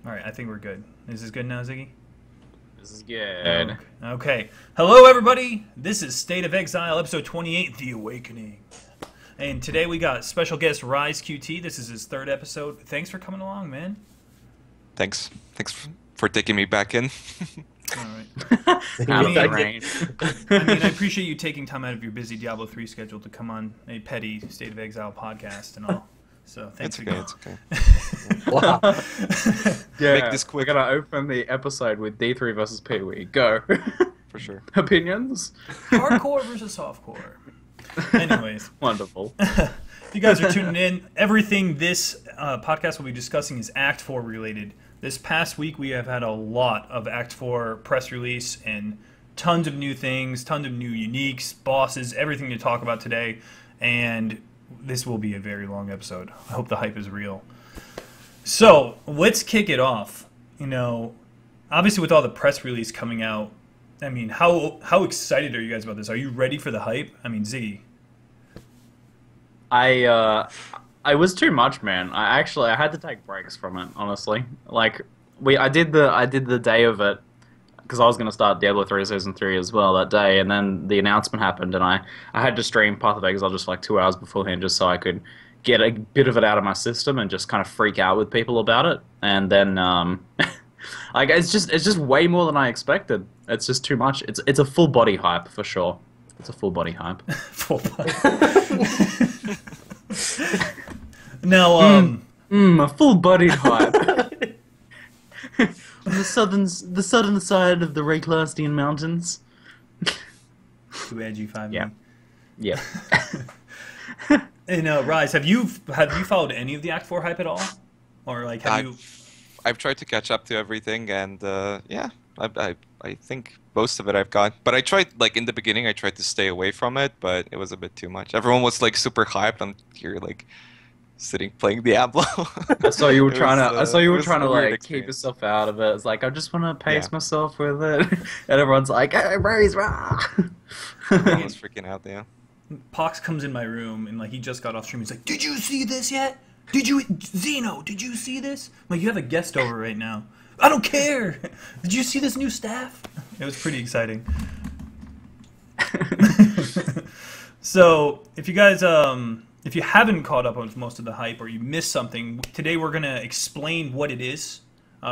All right, I think we're good. Is this good now, Ziggy? This is good. Okay. Hello, everybody. This is State of Exile, episode 28, The Awakening. And today we got special guest RaizQT. This is his third episode. Thanks for coming along, man. Thanks for taking me back in. All right. Out of the rain. I appreciate you taking time out of your busy Diablo 3 schedule to come on a petty State of Exile podcast and all. So thanks It's okay. Wow. Yeah, Make this quick. We're gonna open the episode with D3 versus Pee-wee. Go. For sure. Opinions? Hardcore versus softcore. Anyways. Wonderful. If you guys are tuning in, everything this podcast will be discussing is Act 4 related. This past week we have had a lot of Act 4 press release and tons of new things, tons of new uniques, bosses, everything to talk about today. And this will be a very long episode. I hope the hype is real. So, let's kick it off. You know, obviously with all the press release coming out, I mean, how excited are you guys about this? Are you ready for the hype? I mean, Ziggy. I was too much, man. I had to take breaks from it, honestly. Like I did the day of it because I was going to start Diablo 3 Season 3 as well that day, and then the announcement happened, and I had to stream Path of Exile just like 2 hours beforehand just so I could get a bit of it out of my system and just kind of freak out with people about it. And then, like, it's just way more than I expected. It's just too much. It's a full body hype for sure. It's a full body hype. Full body. Now, a full body hype. On the southern side of the Rayclastian Mountains. too edgy, 5. Yeah. And Raiz, have you followed any of the Act 4 hype at all, or like I've tried to catch up to everything, and yeah, I think most of it I've got. But I tried, like, in the beginning, I tried to stay away from it, but it was a bit too much. Everyone was like super hyped. I'm here like sitting playing Diablo. I saw you were trying to like experience. keep yourself out of it. It's like I just want to pace myself with it, and everyone's like, "Hey, Raiz, rah!" Everyone was freaking out there. Pox comes in my room and like he just got off stream. He's like, "Did you see this yet? Did you, Zeno? Did you see this?" I'm like, "You have a guest over right now." "I don't care. Did you see this new staff?" It was pretty exciting. So if you guys if you haven't caught up on most of the hype or you missed something, today we're gonna explain what it is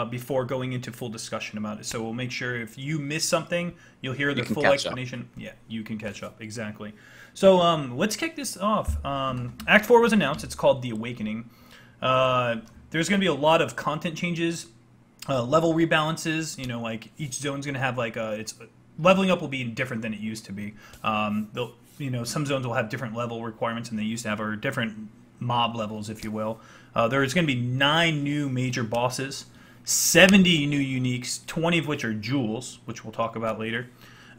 before going into full discussion about it. So we'll make sure if you miss something, you'll hear the full explanation. Yeah, you can catch up, exactly. So let's kick this off. Act 4 was announced. It's called The Awakening. There's going to be a lot of content changes, level rebalances. You know, like each zone's going to have like its leveling up will be different than it used to be. Some zones will have different level requirements than they used to have, or different mob levels, if you will. There's going to be 9 new major bosses, 70 new uniques, 20 of which are jewels, which we'll talk about later.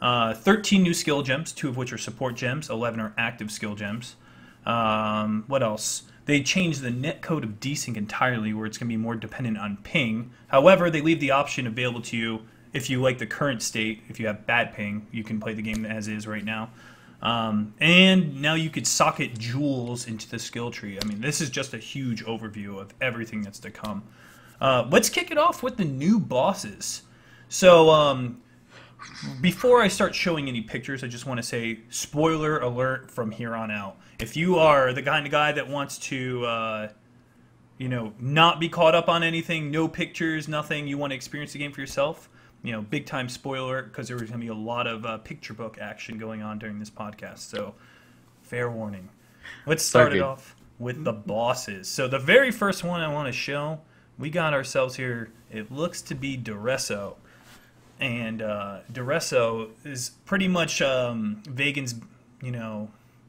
13 new skill gems, 2 of which are support gems, 11 are active skill gems. What else? They changed the netcode of desync entirely, where it's going to be more dependent on ping. However, they leave the option available to you if you like the current state. If you have bad ping, you can play the game as is right now. And now you could socket jewels into the skill tree. I mean, this is just a huge overview of everything that's to come. Let's kick it off with the new bosses. So, before I start showing any pictures, I just want to say, spoiler alert from here on out. If you are the kind of guy that wants to, not be caught up on anything, no pictures, nothing, you want to experience the game for yourself, big time spoiler, because there was going to be a lot of picture book action going on during this podcast. So, fair warning. Let's start it off with the bosses. So the very first one I want to show, we got ourselves here, it looks to be Duresso. And Duresso is pretty much Vagan's,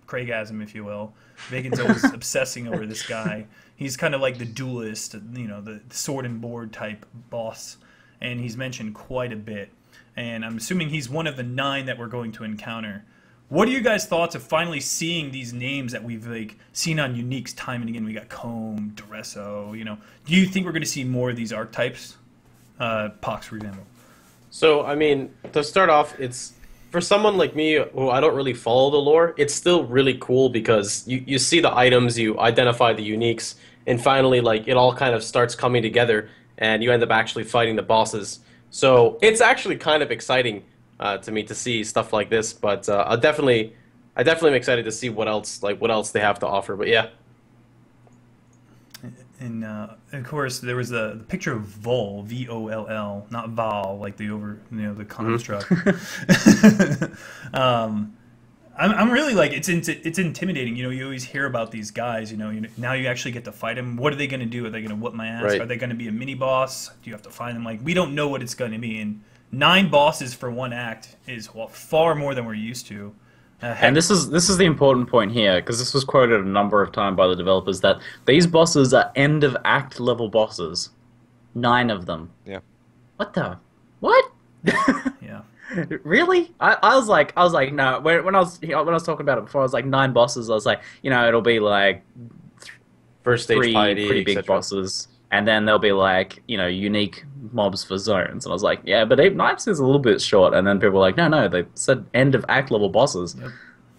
Craigasm, if you will. Vagan's always obsessing over this guy. He's kind of like the duelist, the sword and board type boss. And he's mentioned quite a bit. And I'm assuming he's one of the 9 that we're going to encounter. What are you guys' thoughts of finally seeing these names that we've seen on uniques time and again? We got Comb, Duresso, Do you think we're going to see more of these archetypes? Pox, for example. So, I mean, to start off, it's for someone like me who I don't really follow the lore, it's still really cool because you see the items, you identify the uniques, and finally, like, it all kind of starts coming together. and you end up actually fighting the bosses. So it's actually kind of exciting to me to see stuff like this. But I definitely am excited to see what else they have to offer. But yeah. And of course, there was the picture of Vol, V-O-L-L, not Val, like the construct. I'm really like it's intimidating. You know, you always hear about these guys. Now you actually get to fight them. What are they going to do? Are they going to whoop my ass? Right. Are they going to be a mini boss? Do you have to find them? Like, we don't know what it's going to be. And 9 bosses for one act is far more than we're used to. And this is the important point here, because this was quoted a number of times by the developers, that these bosses are end of act level bosses. 9 of them. Yeah. What the? What? Yeah. Really? I was like no. When I was talking about it before, I was like 9 bosses. I was like, it'll be like First stage 3 piety, pretty big etc. bosses, and then there'll be like unique mobs for zones. And I was like, yeah, but 8 knives is a little bit short. And then people were like, no, they said end of act level bosses. Yep.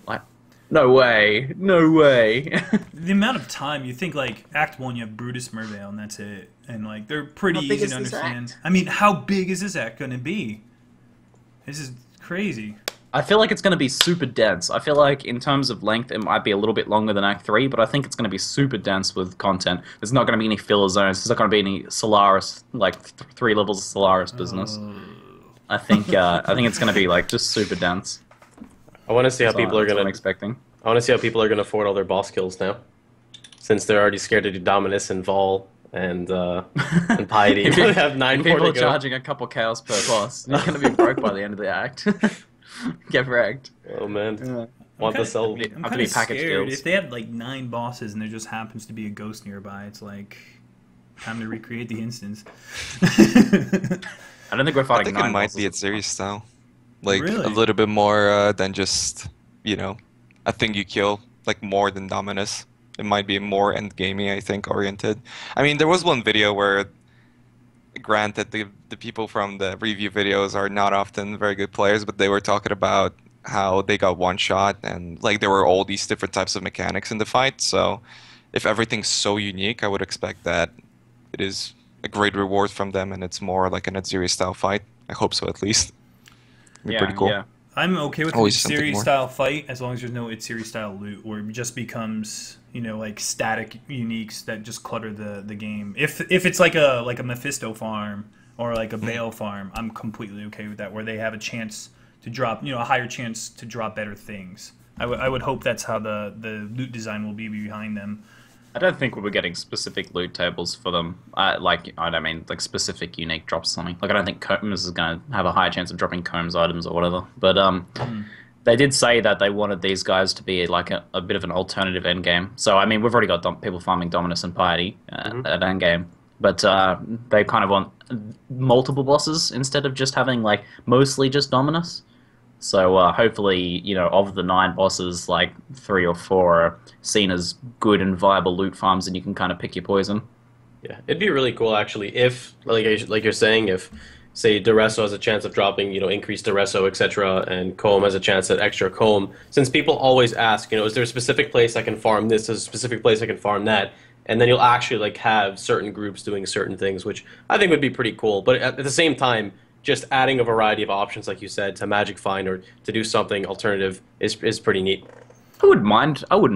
Like, no way. The amount of time you think, like, Act 1 you have Brutus Mervale and that's it, and like they're pretty How big easy is to this understand. act? I mean, how big is this act going to be? This is crazy. I feel like it's going to be super dense. I feel like in terms of length, it might be a little bit longer than Act 3, but I think it's going to be super dense with content. There's not going to be any filler zones. There's not going to be any Solaris, like 3 levels of Solaris business. I think it's going to be like just super dense. I want to see how So people are that's what gonna. I'm expecting. I want to see how people are gonna afford all their boss kills now, since they're already scared to do Dominus and Vol and Piety. They have 9 more People to are go. charging a couple chaos per boss. You're going to be broke by the end of the act. Get wrecked. Oh man, Yeah. want kinda- to sell? I'm Have to kind be of packaged scared. deals. If they have like 9 bosses and there just happens to be a ghost nearby, it's like time to recreate the instance. I don't think we're I fighting think 9 it might bosses. be at series style, like Really? a little bit more than just a thing you kill, like more than Dominus. It might be more endgamey, I think, oriented. I mean, there was one video where, granted, the people from the review videos are not often very good players, but they were talking about how they got one shot and like there were all these different types of mechanics in the fight. So if everything's so unique, I would expect that it is a great reward from them and it's more like an Atziri style fight. I hope so, at least. It'd be pretty cool. Yeah. I'm okay with Always the something series more. style fight as long as there's no Itsiri style loot where it just becomes like static uniques that just clutter the game. If it's like a Mephisto farm or like a Bale farm, I'm completely okay with that, where they have a chance to drop a higher chance to drop better things. I would hope that's how the loot design will be behind them. I don't think we were getting specific loot tables for them. I don't mean like specific unique drops or something. Like I don't think Combs is going to have a high chance of dropping Combs items or whatever. But they did say that they wanted these guys to be like a bit of an alternative endgame. So I mean, we've already got people farming Dominus and Piety at endgame, but they kind of want multiple bosses instead of just having like mostly just Dominus. So hopefully, of the 9 bosses, like 3 or 4 are seen as good and viable loot farms, and you can kind of pick your poison. Yeah, it'd be really cool actually if, like you're saying, if say Duresso has a chance of dropping, increased Duresso, etc., and Comb has a chance at extra Comb. Since people always ask, is there a specific place I can farm this? Is there a specific place I can farm that? And then you'll actually like have certain groups doing certain things, which I think would be pretty cool. But at the same time, just adding a variety of options, like you said, to Magic Find or to do something alternative is pretty neat. I wouldn't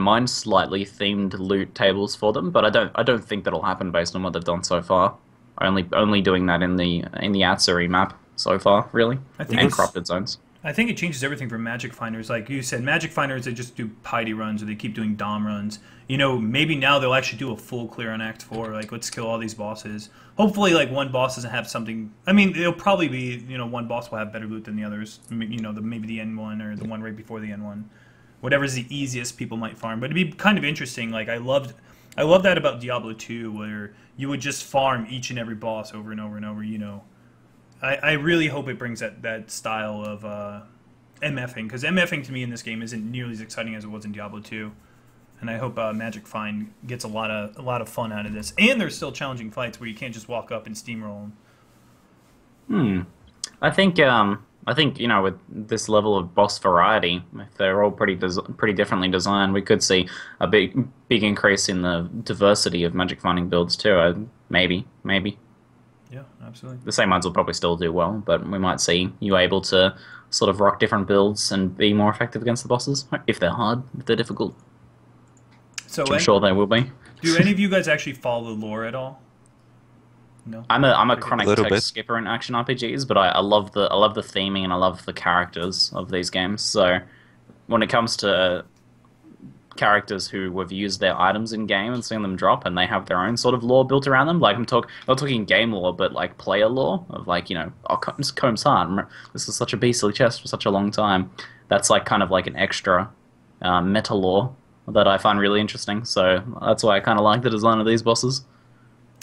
mind slightly themed loot tables for them, but I don't think that'll happen based on what they've done so far. Only doing that in the Atziri map so far, really, I think and it's- corrupted zones. I think it changes everything for Magic Finders. Like you said, Magic Finders, they just do Piety runs or they keep doing Dom runs. Maybe now they'll actually do a full clear on Act 4. Like, let's kill all these bosses. Hopefully, like, one boss doesn't have something... I mean, it'll probably be, one boss will have better loot than the others. Maybe the N1 or the one right before the N1. Whatever's the easiest people might farm. But it'd be kind of interesting. Like, I love that about Diablo 2, where you would just farm each and every boss over and over and over, I really hope it brings that style of MFing, because MFing to me in this game isn't nearly as exciting as it was in Diablo 2, and I hope Magic Find gets a lot of fun out of this. And there's still challenging fights where you can't just walk up and steamroll them. I think with this level of boss variety, if they're all pretty differently designed, we could see a big increase in the diversity of Magic Finding builds too. Maybe. Yeah, absolutely. The same ones will probably still do well, but we might see you able to sort of rock different builds and be more effective against the bosses if they're hard, if they're difficult. So, Which I'm sure they will be. do any of you guys actually follow the lore at all? No. I'm a Okay. chronic Little text bit. skipper in action RPGs, but I love the theming and I love the characters of these games. So when it comes to characters who have used their items in game and seen them drop, and they have their own sort of lore built around them, like not talking game lore, but like player lore of like, you know, oh, Combs Heart, this is such a beastly chest for such a long time. That's like kind of like an extra meta lore that I find really interesting. So that's why I kind of like the design of these bosses.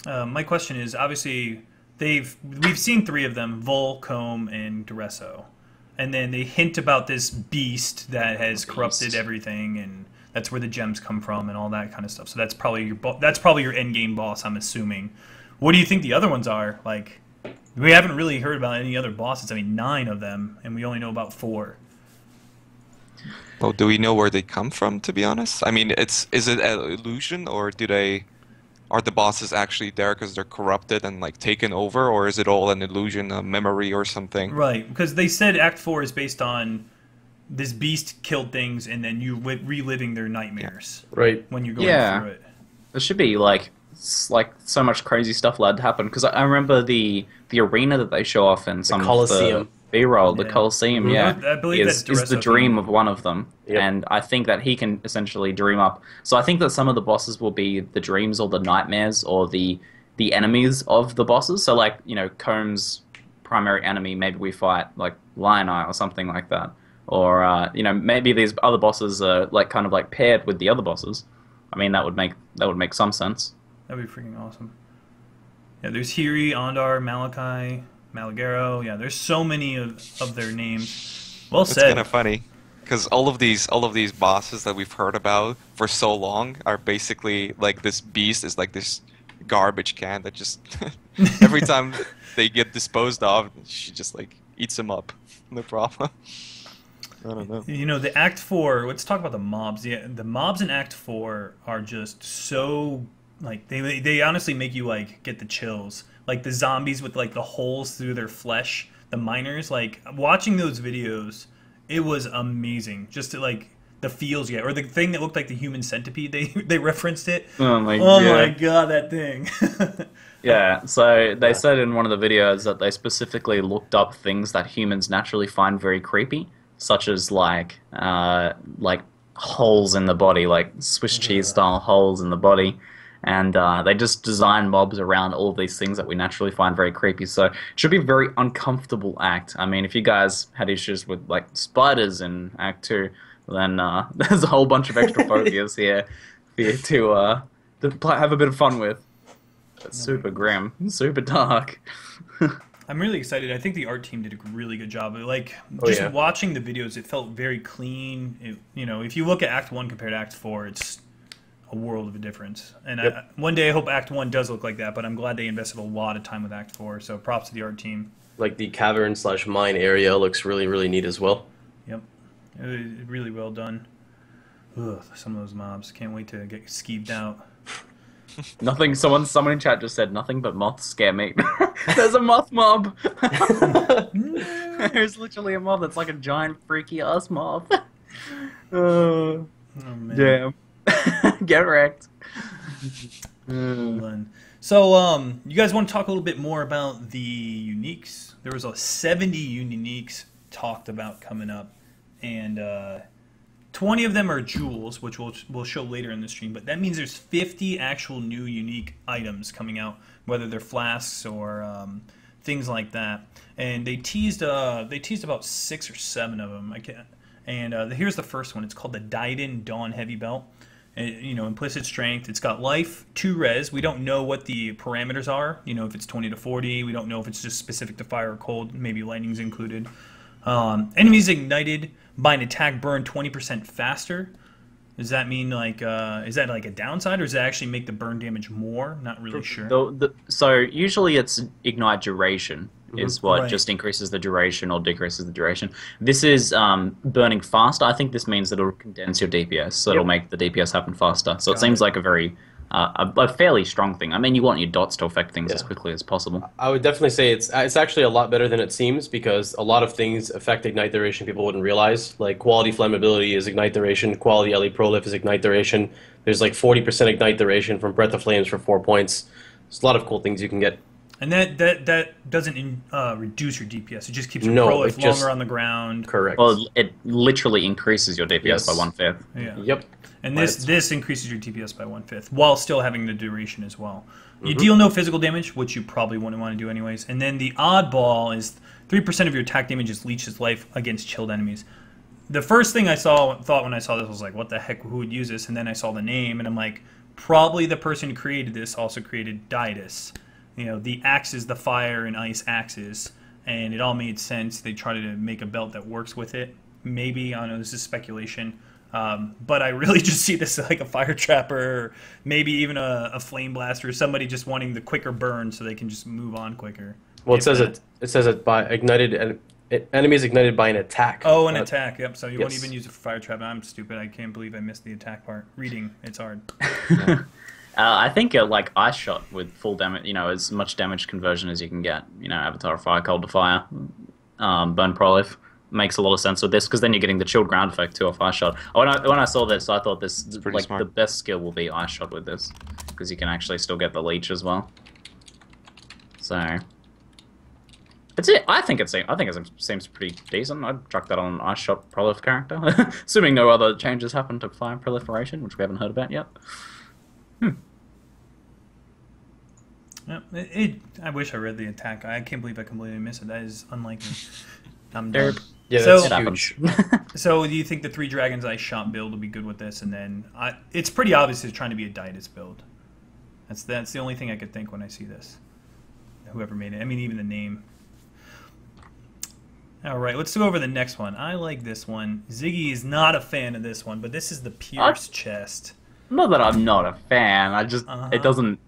My question is, obviously, we've seen 3 of them: Vol, Comb, and Duresso, and then they hint about this beast that has corrupted everything, and that's where the gems come from, and all that kind of stuff. So that's probably your end game boss, I'm assuming. What do you think the other ones are? Like, we haven't really heard about any other bosses. I mean, 9 of them, and we only know about 4. Well, do we know where they come from, to be honest? I mean, is it an illusion, or are the bosses actually there because they're corrupted and like taken over, or is it all an illusion, a memory or something? Right, because they said Act 4 is based on this beast killed things, and then you reliving their nightmares Right. when you're going through it. There should be like so much crazy stuff allowed to happen, because I remember the arena that they show off in some of the Colosseum. B-roll, the Yeah. Colosseum, Mhm. I believe is that's the Duresso dream theme. of one of them, Yep. and I think that he can essentially dream up. So I think that some of the bosses will be the dreams or the nightmares or the enemies of the bosses. So like, you know, Combs' primary enemy, maybe we fight like Lion Eye or something like that, or you know, maybe these other bosses are like kind of like paired with the other bosses. I mean, that would make some sense. That'd be freaking awesome. Yeah, there's Hiri, Ondar, Malachi, Malagaro. Yeah, there's so many of their names. Well It's said. kind of funny because all of these bosses that we've heard about for so long are basically like this beast is like this garbage can that just every time they get disposed of, she just like eats them up. No problem. I don't know. You know, the Act 4, let's talk about the mobs. The mobs in Act 4 are just so, like, they honestly make you, like, get the chills. Like, the zombies with, like, the holes through their flesh, the miners, like, watching those videos, it was amazing. Just to, like, the feels you get. Or the thing that looked like the human centipede, they referenced it. Oh my My god, that thing. Yeah, so they said in one of the videos that they specifically looked up things that humans naturally find very creepy, such as like holes in the body, like Swiss cheese style holes in the body, and they just design mobs around all of these things that we naturally find very creepy. So it should be a very uncomfortable act. I mean, if you guys had issues with like spiders in Act 2, then there's a whole bunch of extra phobias here for you to have a bit of fun with. It's super grim, super dark. I'm really excited. I think the art team did a really good job. Like, Oh, just yeah. watching the videos, it felt very clean. You know, if you look at Act 1 compared to Act 4, it's a world of a difference. And Yep. one day I hope Act 1 does look like that, but I'm glad they invested a lot of time with Act 4, so props to the art team. Like the cavern/mine area looks really, really neat as well. Yep. It was really well done. Ugh, some of those mobs. Can't wait to get skeeved out. Nothing. Someone in chat just said nothing but moths scare me. There's a moth mob. There's literally a mob that's like a giant freaky ass moth. Oh, man. Damn. Get wrecked. Fun. So, you guys want to talk a little bit more about the uniques? There was 70 uniques talked about coming up, and 20 of them are jewels, which we'll show later in the stream. But that means there's 50 actual new unique items coming out, whether they're flasks or things like that. And they teased about 6 or 7 of them. And here's the first one. It's called the Daiden Dawn Heavy Belt. You know, implicit strength. It's got life, 2 res. We don't know what the parameters are. You know, if it's 20 to 40. We don't know if it's just specific to fire or cold. Maybe lightning's included. Enemies ignited by an attack burn 20% faster. Does that mean like is that like a downside, or does it actually make the burn damage more? Not really sure. So usually it's ignite duration is what Right. just increases the duration or decreases the duration. This is burning faster. I think this means that it'll condense your DPS, so it'll make the DPS happen faster. So it Got seems it. like a very a fairly strong thing. I mean, you want your dots to affect things as Yeah. quickly as possible. I would definitely say it's actually a lot better than it seems because a lot of things affect ignite duration people wouldn't realize. Like quality flammability is ignite duration, quality LE prolif is ignite duration. There's like 40% ignite duration from Breath of Flames for 4 points. There's a lot of cool things you can get. And that doesn't reduce your DPS. It just keeps your No, prolif it just- longer on the ground. Correct. Well, it literally increases your DPS Yes. by 1/5. Yeah. Yep. And Right. this increases your DPS by 1/5 while still having the duration as well. You deal no physical damage, which you probably wouldn't want to do anyways. And then the oddball is 3% of your attack damage is leeches life against chilled enemies. The first thing I thought when I saw this was like, what the heck, who would use this? And then I saw the name, and I'm like, probably the person who created this also created Didus. You know, the axes, the fire and ice axes, and it all made sense. They tried to make a belt that works with it. Maybe, I don't know, this is speculation. But I really just see this like a fire trapper, or maybe even a flame blaster, somebody just wanting the quicker burn so they can just move on quicker. Well, If that- it says it by ignited and enemies ignited by an attack. Oh, an not- attack. Yep. So you won't Yes. even use it for fire trap. I'm stupid. I can't believe I missed the attack part. Reading, it's hard. I think like Ice Shot with full damage, you know, as much damage conversion as you can get. You know, Avatar of Fire, Cold to Fire, Burn Prolif makes a lot of sense with this because then you're getting the chilled ground effect too off Ice Shot. When I saw this, I thought this pretty like smart. the best skill will be Ice Shot with this because you can actually still get the leech as well. So it's it. I think it seems pretty decent. I'd chuck that on an Ice Shot Prolif character, assuming no other changes happen to Fire Proliferation, which we haven't heard about yet. Yeah, I wish I read the attack. I can't believe I completely missed it. That is unlikely. I'm Derp. done. Yeah, So- that's It happens. huge. So do you think the Three Dragons Ice Shot build will be good with this? And then it's pretty obvious it's trying to be a Didus build. That's the only thing I could think when I see this. Whoever made it. I mean, even the name. All right, let's go over the next one. I like this one. Ziggy is not a fan of this one, but this is the Pierce chest. Not that I'm not a fan. I just Uh-huh. it doesn't.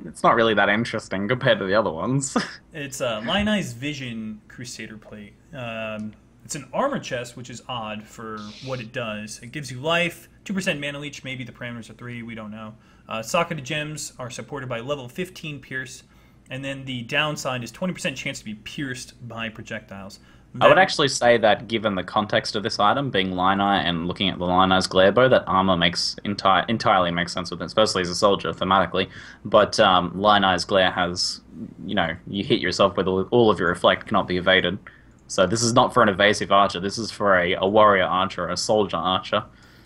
It's not really that interesting compared to the other ones. It's a Lionized Vision Crusader plate. It's an armor chest, which is odd for what it does. It gives you life, 2% mana leech, maybe the parameters are 3, we don't know. Socketed gems are supported by level 15 pierce, and then the downside is 20% chance to be pierced by projectiles. I would actually say that given the context of this item, being Lioneye and looking at the Lionized Glare Bow, that armor makes entirely makes sense with it, especially as a soldier thematically. But Lionized Glare has, you know, you hit yourself with all of your reflect cannot be evaded. So this is not for an evasive archer. This is for a warrior archer, a soldier archer.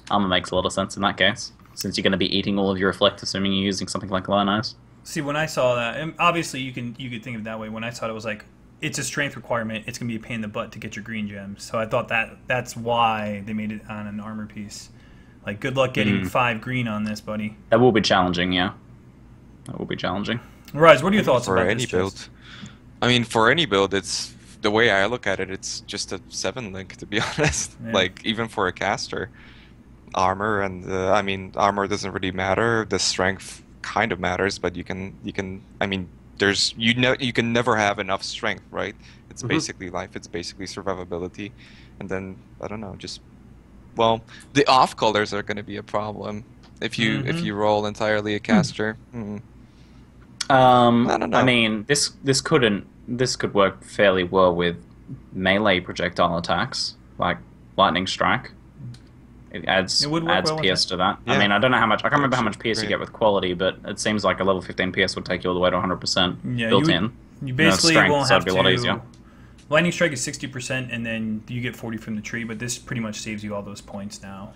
Armor makes a lot of sense in that case, since you're going to be eating all of your reflect, assuming you're using something like Lionized. See, when I saw that, and obviously you could think of it that way. When I saw it, it was like, it's a strength requirement. It's going to be a pain in the butt to get your green gems. So I thought that's why they made it on an armor piece. Like, good luck getting 5 green on this, buddy. That will be challenging, yeah. That will be challenging. Rise, what are your thoughts For about any this build. chest? I mean, for any build, it's the way I look at it. It's just a 7 link, to be honest. Yeah. Like even for a caster, armor and I mean, armor doesn't really matter. The strength kind of matters, but you can. I mean, you can never have enough strength, right? It's basically life. It's basically survivability, and then I don't know, just well, the off colors are going to be a problem if you roll entirely a caster. I don't know. I mean, this could work fairly well with melee projectile attacks, like lightning strike. It adds It would work well with PS it. to that. I Yeah. mean, I don't know how much. I can't remember how much Actually, PS you great. get with quality, but it seems like a level 15 PS would take you all the way to 100% Yeah, built you would- in. You basically strength, won't so have it'd be a lot easier. to. Lightning strike is 60%, and then you get 40 from the tree. But this pretty much saves you all those points now.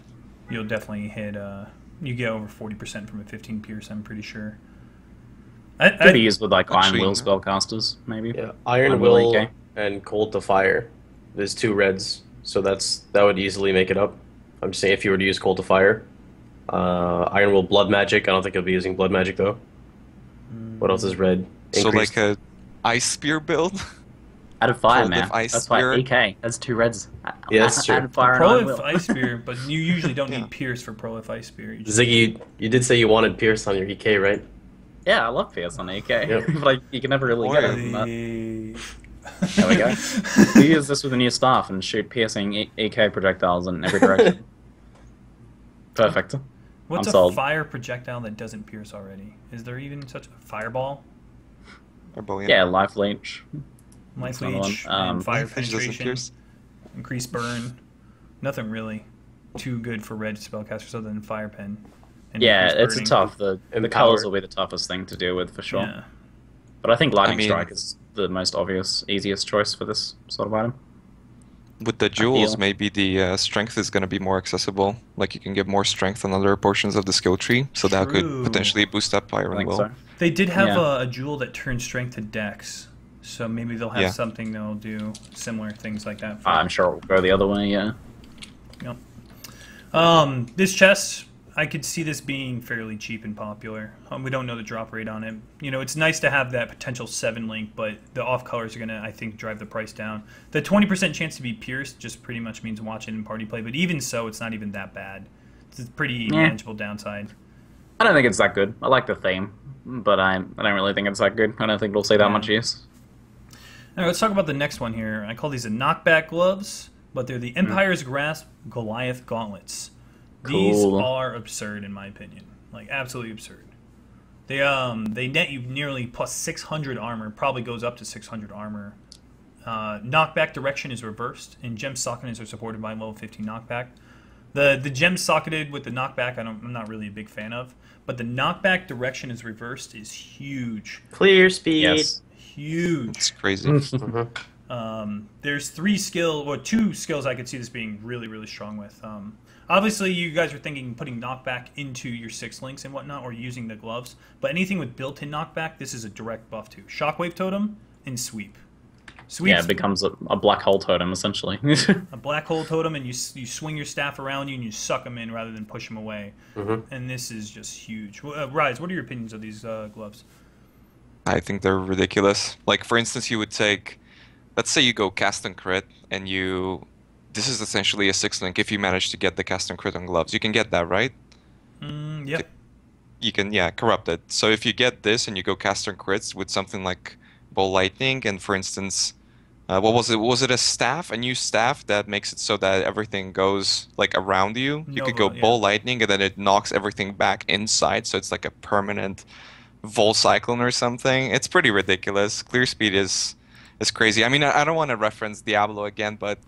You'll definitely hit. You get over 40% from a 15 pierce. I'm pretty sure. Could be used with like Actually, Iron Will no. spellcasters, maybe. Yeah, Iron Iron Will Will AK. and Cold to Fire. There's 2 reds, so that would easily make it up. I'm just saying if you were to use Cold to Fire. Iron Will Blood Magic. I don't think you'll be using Blood Magic though. What else is red? So Increased- like a ice spear build. Added fire, Cold man. of Ice That's why Spirit. EK. That's 2 reds. Yeah, that's true. Added fire and Iron Prolif Will. Ice Spear, but you usually don't Yeah. need Pierce for Prolif Ice Spear. You just- Ziggy, you did say you wanted Pierce on your EK, right? Yeah, I love PS on EK. Yep. But like, you can never really get it from that. There we go. We use this with a new staff and shoot piercing EK projectiles in every direction. Perfect. What's I'm a sold. fire projectile that doesn't pierce already? Is there even such a fireball? Or bow, Yeah, life leech. Life That's another leech one. and fire Life Leech doesn't penetration, pierce. increased burn. Nothing really too good for red spellcasters other than fire pen. And Yeah, increased it's a burning. tough. The And the colors power. will be the toughest thing to deal with for sure. Yeah. But I think lightning mean- strike is the most obvious, easiest choice for this sort of item. With the jewels, heal. maybe the strength is going to be more accessible. Like you can get more strength on other portions of the skill tree, so that True. could potentially boost up fire I and think will. so. They did have Yeah. a jewel that turns strength to dex, so maybe they'll have Yeah. something that'll do similar things like that. For I'm sure it will go the other way. Yeah. Yep. This chest, I could see this being fairly cheap and popular. We don't know the drop rate on it. You know, it's nice to have that potential 7 link, but the off colors are gonna, I think, drive the price down. The 20% chance to be pierced just pretty much means watch it in party play, but even so, it's not even that bad. It's a pretty manageable downside. I don't think it's that good. I like the theme, but I don't really think it's that good. I don't think it'll see that much use. All right, let's talk about the next one here. I call these the knockback gloves, but they're the Empire's Grasp Goliath gauntlets. These Cool. are absurd in my opinion, like absolutely absurd. They net you nearly plus 600 armor, probably goes up to 600 armor. Knockback direction is reversed, and gem sockets are supported by level 15 knockback. The gem socketed with the knockback, I'm not really a big fan of, but the knockback direction is reversed is huge, Clear speed. Yes. huge. It's crazy. There's 2 skills I could see this being really, really strong with. Obviously, you guys are thinking putting knockback into your 6 links and whatnot, or using the gloves. But anything with built-in knockback, this is a direct buff to. Shockwave Totem and Sweep. Sweep. Yeah, it becomes a black hole totem essentially. A black hole totem, and you swing your staff around you and you suck them in rather than push them away. And this is just huge. Rise, what are your opinions of these gloves? I think they're ridiculous. Like, for instance, you would take, let's say you go cast and crit, and this is essentially a 6 link if you manage to get the cast and crit on gloves. You can get that, right? Yep. You can, yeah, corrupt it. So if you get this and you go cast and crits with something like Bolt Lightning, and for instance, what was it? Was it a staff? A new staff that makes it so that everything goes like around you? You could go Nova, yeah. Bolt Lightning, and then it knocks everything back inside, so it's like a permanent Vol Cyclone or something. It's pretty ridiculous. Clear speed is crazy. I mean, I don't want to reference Diablo again, but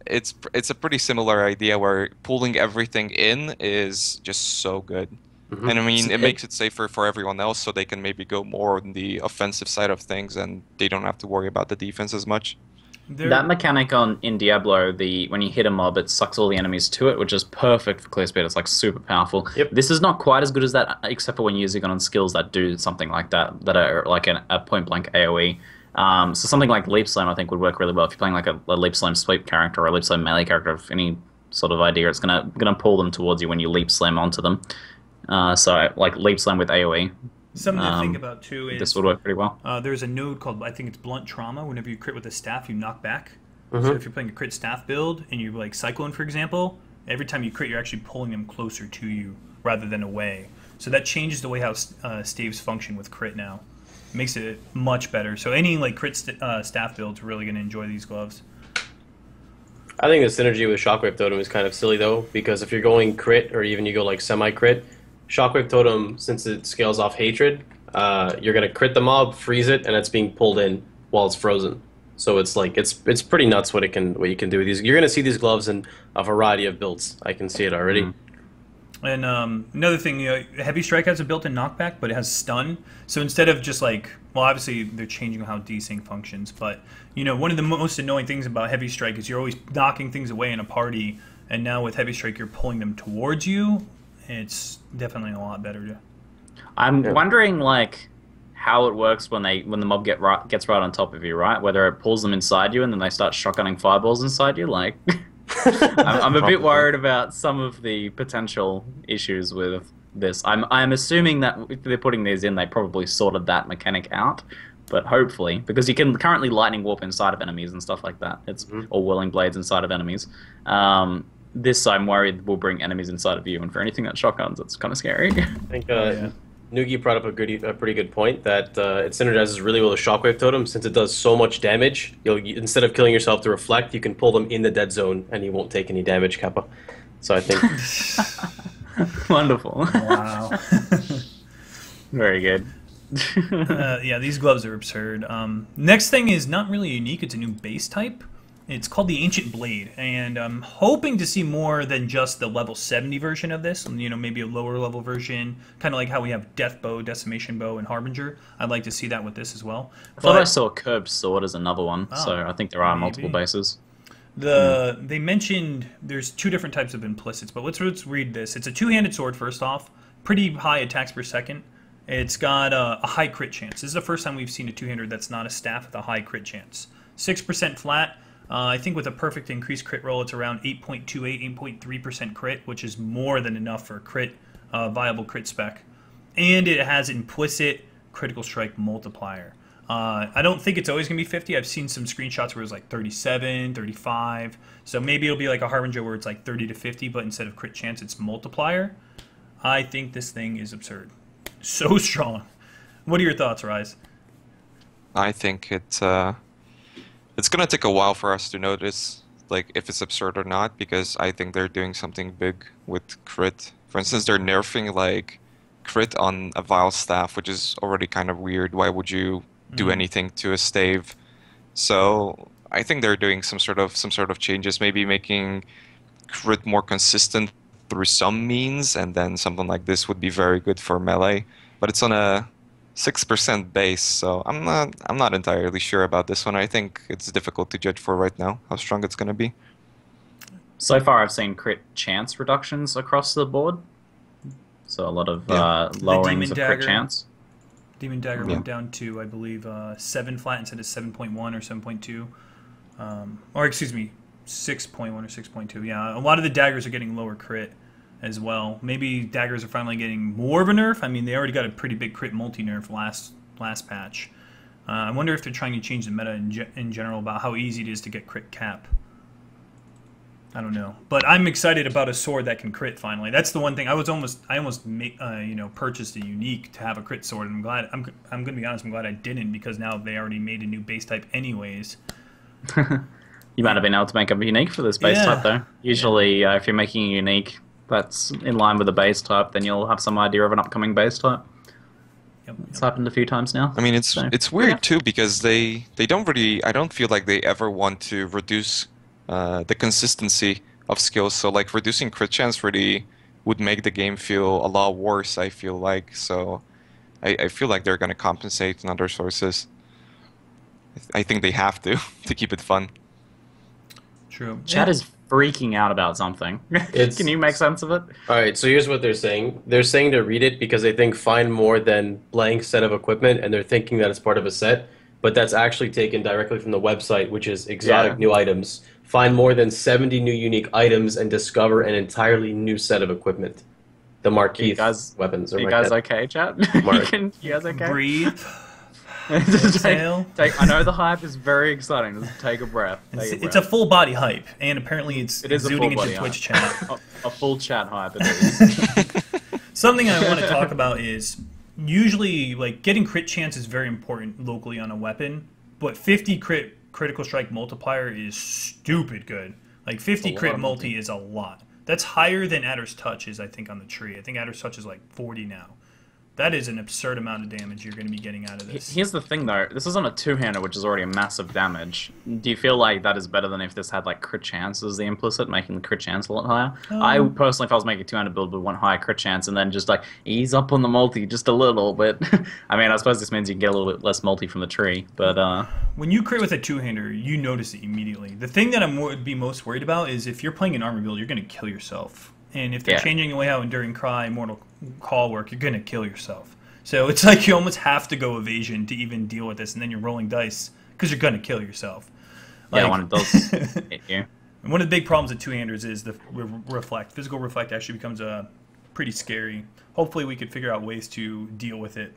it's a pretty similar idea where pulling everything in is just so good. And I mean, it makes it safer for everyone else, so they can maybe go more on the offensive side of things, and they don't have to worry about the defense as much. That mechanic in Diablo, when you hit a mob, it sucks all the enemies to it, which is perfect for clear speed. It's like super powerful. Yep. This is not quite as good as that, except for when you're using it on skills that do something like that, that are like a point blank AOE. So something like Leap Slam, I think, would work really well if you're playing like a Leap Slam sweep character or a Leap Slam melee character of any sort of idea. It's gonna pull them towards you when you Leap Slam onto them. So like Leap Slam with AOE. Something to think about too is This would work pretty well. there's a node called, I think it's Blunt Trauma. Whenever you crit with a staff, you knock back. So if you're playing a crit staff build and you like Cyclone, for example, every time you crit, you're actually pulling them closer to you rather than away. So that changes the way how staves function with crit now. It makes it much better. So any like crit staff builds are really going to enjoy these gloves. I think the synergy with Shockwave Totem is kind of silly though, because if you're going crit or even you go like semi-crit, Shockwave Totem, since it scales off hatred, you're gonna crit the mob, freeze it, and it's being pulled in while it's frozen. So it's like it's pretty nuts what you can do with these. You're gonna see these gloves in a variety of builds. I can see it already. And another thing, Heavy Strike has a built-in knockback, but it has stun. So instead of just like, well, obviously they're changing how desync functions, but one of the most annoying things about Heavy Strike is you're always knocking things away in a party, and now with Heavy Strike you're pulling them towards you. It's definitely a lot better. I'm wondering like how it works when the mob gets right on top of you, right? Whether it pulls them inside you and then they start shotgunning fireballs inside you, like. I'm a bit worried about some of the potential issues with this. I'm assuming that if they're putting these in, they probably sorted that mechanic out. But hopefully, because you can currently lightning warp inside of enemies and stuff like that. Or whirling blades inside of enemies. This I'm worried will bring enemies inside of you, and for anything that shotguns, it's kind of scary. I think Noogie brought up a pretty good point that it synergizes really well with Shockwave Totem since it does so much damage. Instead of killing yourself to reflect, you can pull them in the dead zone and you won't take any damage, Kappa. So I think Wonderful. Wow. Very good. Yeah, these gloves are absurd. Next thing is not really unique. It's a new base type. It's called the Ancient Blade, and I'm hoping to see more than just the level 70 version of this. You know, maybe a lower level version, kind of like how we have Death Bow, Decimation Bow, and Harbinger. I'd like to see that with this as well. I thought I saw a Curved Sword as another one, so I think there are multiple bases. They mentioned there's two different types of implicits, but let's read this. It's a two-handed sword, first off. Pretty high attacks per second. It's got a high crit chance. This is the first time we've seen a two-hander that's not a staff with a high crit chance. 6% flat. I think with a perfect increased crit roll, it's around 8.28, 8.3% crit, which is more than enough for a crit, viable crit spec. And it has implicit critical strike multiplier. I don't think it's always going to be 50. I've seen some screenshots where it's like 37, 35. So maybe it'll be like a Harbinger where it's like 30 to 50, but instead of crit chance, it's multiplier. I think this thing is absurd. So strong. What are your thoughts, Raiz? I think it's gonna take a while for us to notice, like, if it's absurd or not, because I think they're doing something big with crit. For instance, they're nerfing like crit on a Vile Staff, which is already kind of weird. Why would you do anything to a stave? So I think they're doing some sort of changes, maybe making crit more consistent through some means, and then something like this would be very good for melee. But it's on a 6% base, so I'm not entirely sure about this one. I think it's difficult to judge for right now how strong it's going to be. So far, I've seen crit chance reductions across the board, so a lot of lowerings of crit chance. Demon Dagger went down to, I believe, 7 flat instead of 7.1 or 7.2, or excuse me, 6.1 or 6.2. Yeah, a lot of the daggers are getting lower crit as well. Maybe daggers are finally getting more of a nerf. I mean, they already got a pretty big crit multi-nerf last patch. I wonder if they're trying to change the meta in general about how easy it is to get crit cap. I don't know, but I'm excited about a sword that can crit finally. That's the one thing I almost purchased a unique to have a crit sword, and I'm glad. I'm gonna be honest, I'm glad I didn't, because now they already made a new base type anyways. You might have been able to make a unique for this base type, though. Usually, if you're making a unique that's in line with the base type, then you'll have some idea of an upcoming base type. It's happened a few times now. I mean, it's weird too, because they don't really. I don't feel like they ever want to reduce the consistency of skills. So like reducing crit chance really would make the game feel a lot worse, I feel like. So I feel like they're going to compensate in other sources. I think they have to keep it fun. True. Chat is freaking out about something. Can you make sense of it? Alright, so here's what they're saying. They're saying to read it because they think find more than blank set of equipment, and they're thinking that it's part of a set, but that's actually taken directly from the website, which is exotic new items. Find more than 70 new unique items and discover an entirely new set of equipment. The Marquise weapons. Are you guys okay, chat? You guys okay? Breathe. I know the hype is very exciting. Just take a breath. It's a full body hype, and apparently it's exuding into Twitch chat. A full chat hype. It is. Something I want to talk about is usually like getting crit chance is very important locally on a weapon, but 50 critical strike multiplier is stupid good. Like 50 crit multi is a lot. That's higher than Adder's Touch is, I think, on the tree. I think Adder's Touch is like 40 now. That is an absurd amount of damage you're going to be getting out of this. Here's the thing, though. This is on a two-hander, which is already a massive damage. Do you feel like that is better than if this had, like, crit chance as the implicit, making the crit chance a lot higher? I personally, if I was making a two-hander build, would want higher crit chance and then just, like, ease up on the multi just a little bit. I mean, I suppose this means you can get a little bit less multi from the tree, but... When you crit with a two-hander, you notice it immediately. The thing that I would be most worried about is if you're playing an armor build, you're going to kill yourself. And if they're changing the way how Enduring Cry, Mortal Call work, you're going to kill yourself. So it's like you almost have to go evasion to even deal with this, and then you're rolling dice because you're going to kill yourself. Like, when it does hit you. And one of the big problems with two-handers is the reflect. Physical reflect actually becomes pretty scary. Hopefully we could figure out ways to deal with it.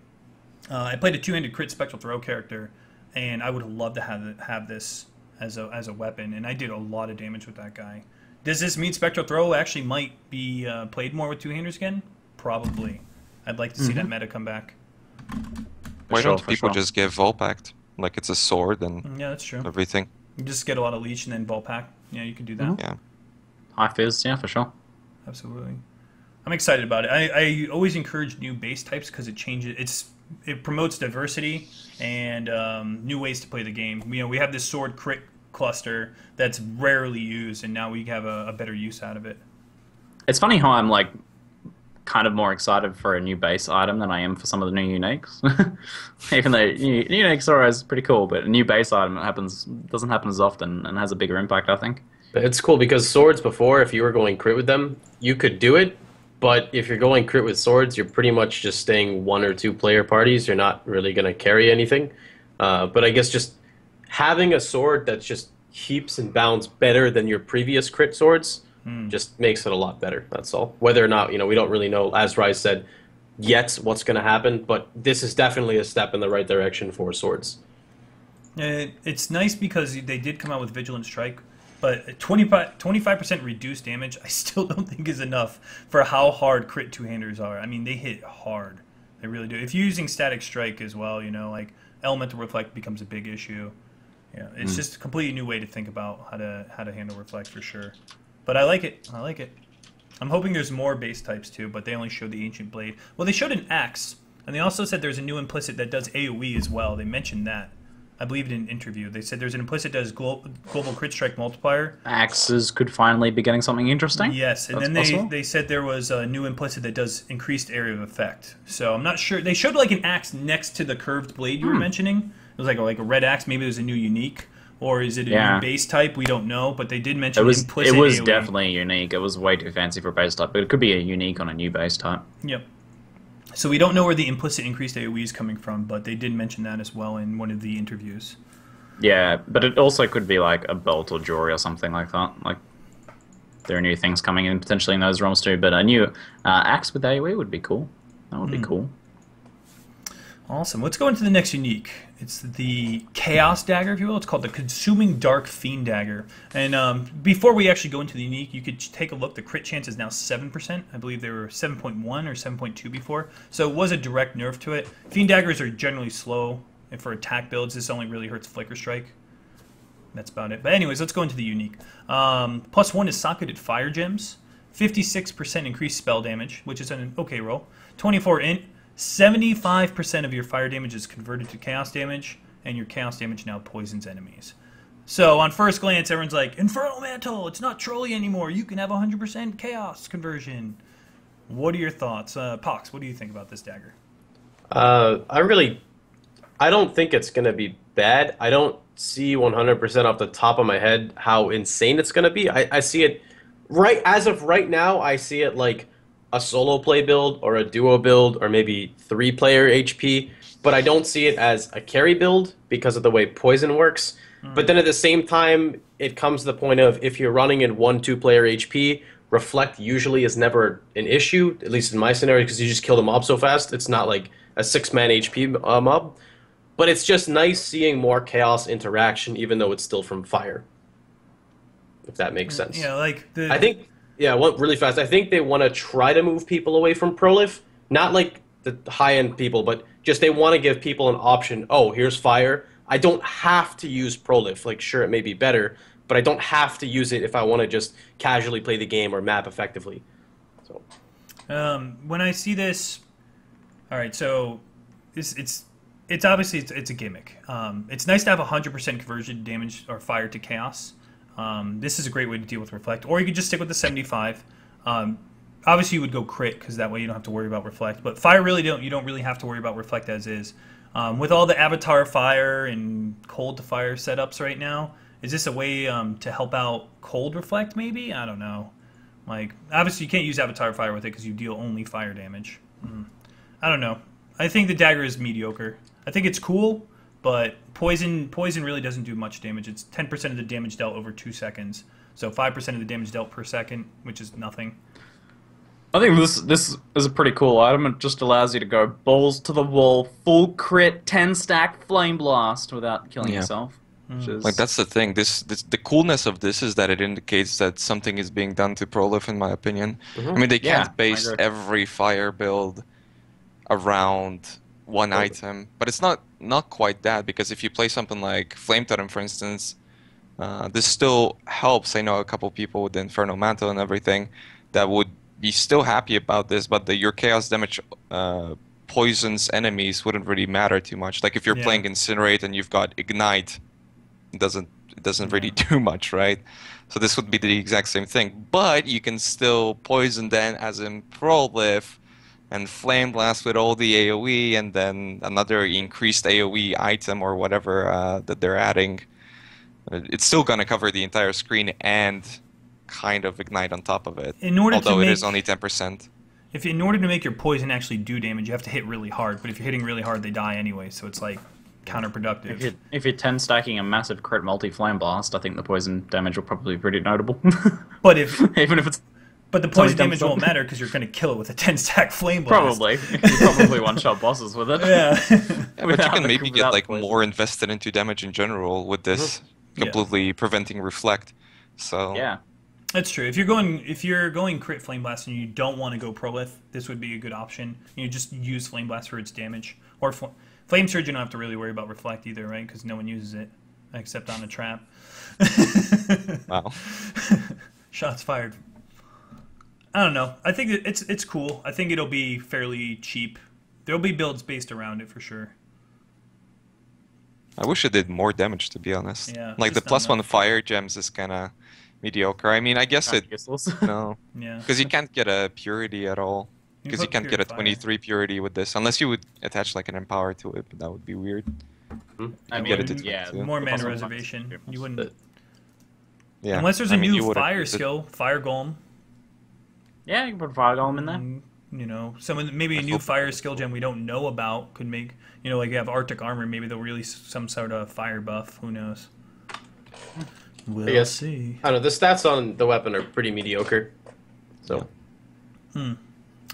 I played a two-handed crit spectral throw character, and I would love to have this as a weapon, and I did a lot of damage with that guy. Does this mean spectral throw actually might be played more with two-handers again? Probably. I'd like to see that meta come back. Why don't people just give Volpact? Like it's a sword and that's true. Everything. You just get a lot of leech and then Volpact. Yeah, you can do that. Yeah. High fizz, yeah, for sure. Absolutely. I'm excited about it. I always encourage new base types because it changes. It promotes diversity and new ways to play the game. You know, we have this sword crit cluster that's rarely used, and now we have a better use out of it. It's funny how I'm like kind of more excited for a new base item than I am for some of the new uniques. Even though uniques are always pretty cool, but a new base item doesn't happen as often and has a bigger impact, I think. It's cool because swords before, if you were going crit with them, you could do it. But if you're going crit with swords, you're pretty much just staying 1 or 2 player parties. You're not really going to carry anything. But I guess just having a sword that just heaps and bounds better than your previous crit swords just makes it a lot better. That's all. Whether or not, we don't really know, as Raiz said, yet what's going to happen. But this is definitely a step in the right direction for swords. It's nice because they did come out with Vigilant Strike. But 25% reduced damage, I still don't think is enough for how hard crit two-handers are. I mean, they hit hard. They really do. If you're using Static Strike as well, like Elemental Reflect becomes a big issue. Yeah, it's just a completely new way to think about how to handle Reflect for sure. But I like it. I like it. I'm hoping there's more base types too, but they only showed the Ancient Blade. Well, they showed an Axe, and they also said there's a new implicit that does AoE as well. They mentioned that. I believe in an interview. They said there's an implicit that does global crit strike multiplier. Axes could finally be getting something interesting. Yes, and That's then possible. they said there was a new implicit that does increased area of effect. So I'm not sure. They showed like an axe next to the curved blade you were mentioning. It was like a red axe. Maybe there's a new unique, or is it a new base type? We don't know. But they did mention implicit. It was AoE. definitely unique. It was way too fancy for a base type, but it could be a unique on a new base type. Yep. So we don't know where the implicit increased AoE is coming from, but they did mention that as well in one of the interviews. Yeah, but it also could be like a bolt or jewelry or something like that. Like there are new things coming in potentially in those realms too. But a new axe with AoE would be cool. That would be cool. Awesome. Let's go into the next unique. It's the Chaos Dagger, if you will. It's called the Consuming Dark Fiend Dagger. And before we actually go into the unique, you could take a look. The crit chance is now 7%. I believe they were 7.1 or 7.2 before. So it was a direct nerf to it. Fiend Daggers are generally slow. And for attack builds, this only really hurts Flicker Strike. That's about it. But anyways, let's go into the unique. +1 is Socketed Fire Gems. 56% increased spell damage, which is an okay roll. 24 int. 75% of your fire damage is converted to chaos damage, and your chaos damage now poisons enemies. So on first glance, everyone's like, Infernal Mantle, it's not trolly anymore. You can have 100% chaos conversion. What are your thoughts? Pox, what do you think about this dagger? I don't think it's going to be bad. I don't see 100% off the top of my head how insane it's going to be. I see it, as of right now, I see it like a solo play build or a duo build or maybe 3-player HP, but I don't see it as a carry build because of the way poison works. But then at the same time, it comes to the point of if you're running in 1-2-player HP, Reflect usually is never an issue, at least in my scenario, because you just kill the mob so fast. It's not like a 6-man HP mob. But it's just nice seeing more chaos interaction, even though it's still from fire. If that makes sense. Yeah, like I think, really fast. I think they want to try to move people away from Prolif. Not like the high-end people, but just they want to give people an option. Oh, here's fire. I don't have to use Prolif. Like, sure, it may be better, but I don't have to use it if I want to just casually play the game or map effectively. So, when I see this, all right, so it's obviously it's a gimmick. It's nice to have 100% conversion damage or fire to chaos. This is a great way to deal with Reflect, or you could just stick with the 75. Obviously, you would go crit because that way you don't have to worry about Reflect. But fire you don't really have to worry about Reflect as is. With all the Avatar Fire and Cold to Fire setups right now, is this a way to help out Cold Reflect? Maybe, I don't know. Like obviously, you can't use Avatar Fire with it because you deal only fire damage. I don't know. I think the dagger is mediocre. I think it's cool, but poison really doesn't do much damage. It's 10% of the damage dealt over 2 seconds. So 5% of the damage dealt per second, which is nothing. I think this is a pretty cool item. It just allows you to go balls to the wall, full crit, 10-stack flame blast without killing yourself. Like that's the thing. The coolness of this is that it indicates that something is being done to Prolif, in my opinion. I mean, they can't base every fire build around one item, but it's not quite that, because if you play something like Flame Totem, for instance, this still helps. I know a couple people with the Infernal Mantle and everything that would be still happy about this, but your chaos damage poisons enemies wouldn't really matter too much. Like if you're Yeah. playing Incinerate and you've got Ignite, it doesn't really do much, right? So this would be the exact same thing. But you can still poison then as in Prolif and Flame Blast with all the AoE and then another increased AoE item or whatever that they're adding. It's still gonna cover the entire screen and kind of ignite on top of it. In order to although it make- is only 10%. If in order to make your poison actually do damage, you have to hit really hard. But if you're hitting really hard, they die anyway. So it's like counterproductive. If you're 10 stacking a massive crit multi-flame blast, I think the poison damage will probably be pretty notable. But if Even if it's but the Somebody poison damage dumps won't up. matter because you're going to kill it with a 10-stack flame blast. probably, you probably one-shot bosses with it. Yeah. Yeah, but you Without can the- maybe get without like poison. more invested into damage in general with this Yeah. completely preventing reflect. So Yeah. That's true. If you're going crit flame blast and you don't want to go prolith, this would be a good option. You just use flame blast for its damage, or flame surge. You don't have to really worry about reflect either, right? Because no one uses it except on a trap. wow. Shots fired. I don't know. I think it's cool. I think it'll be fairly cheap. There'll be builds based around it for sure. I wish it did more damage, to be honest. Yeah, like the just not +1 enough. fire gems is kind of mediocre. I mean, I guess it Useless. no, Yeah. because you can't get a purity at all. Because you put can't get a purifier. 23 purity with this, unless you would attach like an empower to it, but that would be weird. I You get it mean, to yeah, 22. More the mana +1 reservation. fire You wouldn't. But- Yeah. Unless there's I a mean, you new would've fire used it. skill, fire golem. Yeah, you can put fire golem in there. You know, maybe a I new hope- fire skill gem we don't know about could make. You know, like you have Arctic armor. Maybe they'll release some sort of fire buff. Who knows? We'll I guess. see. I don't know. The stats on the weapon are pretty mediocre. So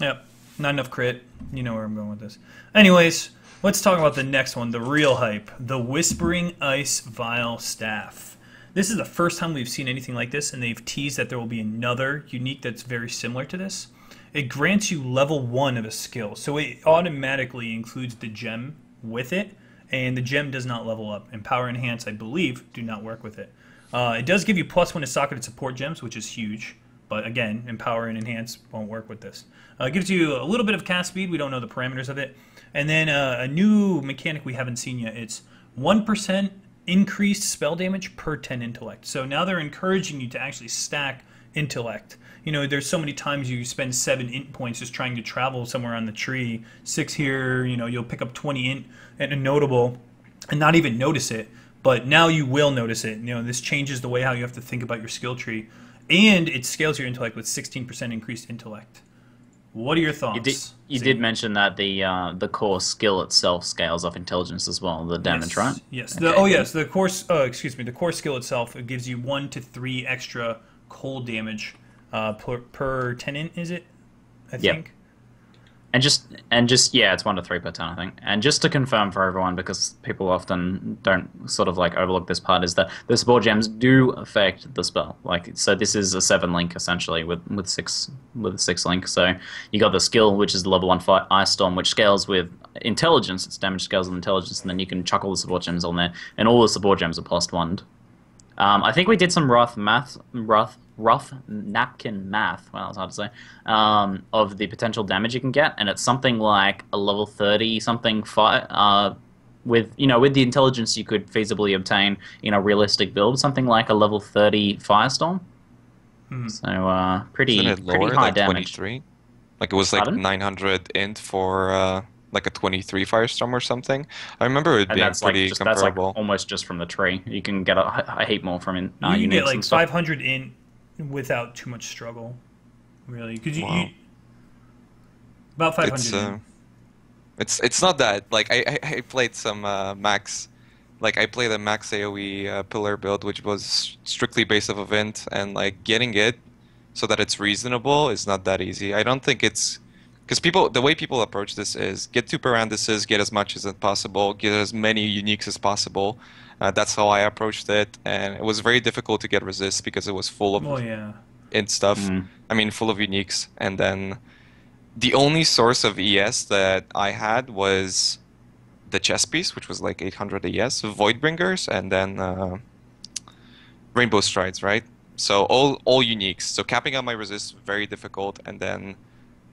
Yep. Not enough crit. You know where I'm going with this. Anyways, let's talk about the next one, the real hype. The Whispering Ice Vial Staff. This is the first time we've seen anything like this, and they've teased that there will be another unique that's very similar to this. It grants you level 1 of a skill, so it automatically includes the gem with it, and the gem does not level up. And Power Enhance, I believe, do not work with it. It does give you +1 to socketed support gems, which is huge. But again, Empower and Enhance won't work with this. It gives you a little bit of cast speed. We don't know the parameters of it. And then a new mechanic we haven't seen yet. It's 1% increased spell damage per 10 intellect. So now they're encouraging you to actually stack intellect. You know, there's so many times you spend 7 int points just trying to travel somewhere on the tree. 6 here, you know, you'll pick up 20 int and a notable and not even notice it. But now you will notice it. You know, this changes the way how you have to think about your skill tree. And it scales your intellect with 16% increased intellect. What are your thoughts? You did mention that the core skill itself scales off intelligence as well, the damage, Yes. right? Yes. Okay. Yes. The core. The core skill itself, it gives you 1 to 3 extra cold damage per 10 int. Is it? I Yep. think. And just yeah, it's 1 to 3 per turn, I think. And just to confirm for everyone, because people often don't sort of like overlook this part, is that the support gems do affect the spell. Like, so this is a 7 link essentially with a 6 link. So you got the skill, which is the level 1 Ice Storm, which scales with intelligence. Its damage scales with intelligence, and then you can chuck all the support gems on there, and all the support gems are +1. I think we did some rough napkin math, well, that was hard to say, of the potential damage you can get, and it's something like a level 30 something fire, with the intelligence you could feasibly obtain in a realistic build, something like a level 30 firestorm. So pretty Isn't it pretty lower, high like damage. 23? Like it was like Pardon? 900 int for like a 23 firestorm or something. I remember it And being that's like pretty just, that's like comparable. almost just from the tree. You can get a heap more from You can uniques get like and stuff. 500 int without too much struggle. Really, because Wow. about 500 int. It's not that, like I played some max, like I played a max AoE pillar build which was strictly based off of int, and like getting it so that it's reasonable is not that easy. I don't think it's because the way people approach this is get 2 parentheses, get as much as possible, get as many uniques as possible. That's how I approached it, and it was very difficult to get resist because it was full of Well, yeah. int stuff. I mean, full of uniques. And then the only source of ES that I had was the chess piece, which was like 800 ES, Voidbringers, and then Rainbow Strides, right? So all uniques. So capping out my resist very difficult, and then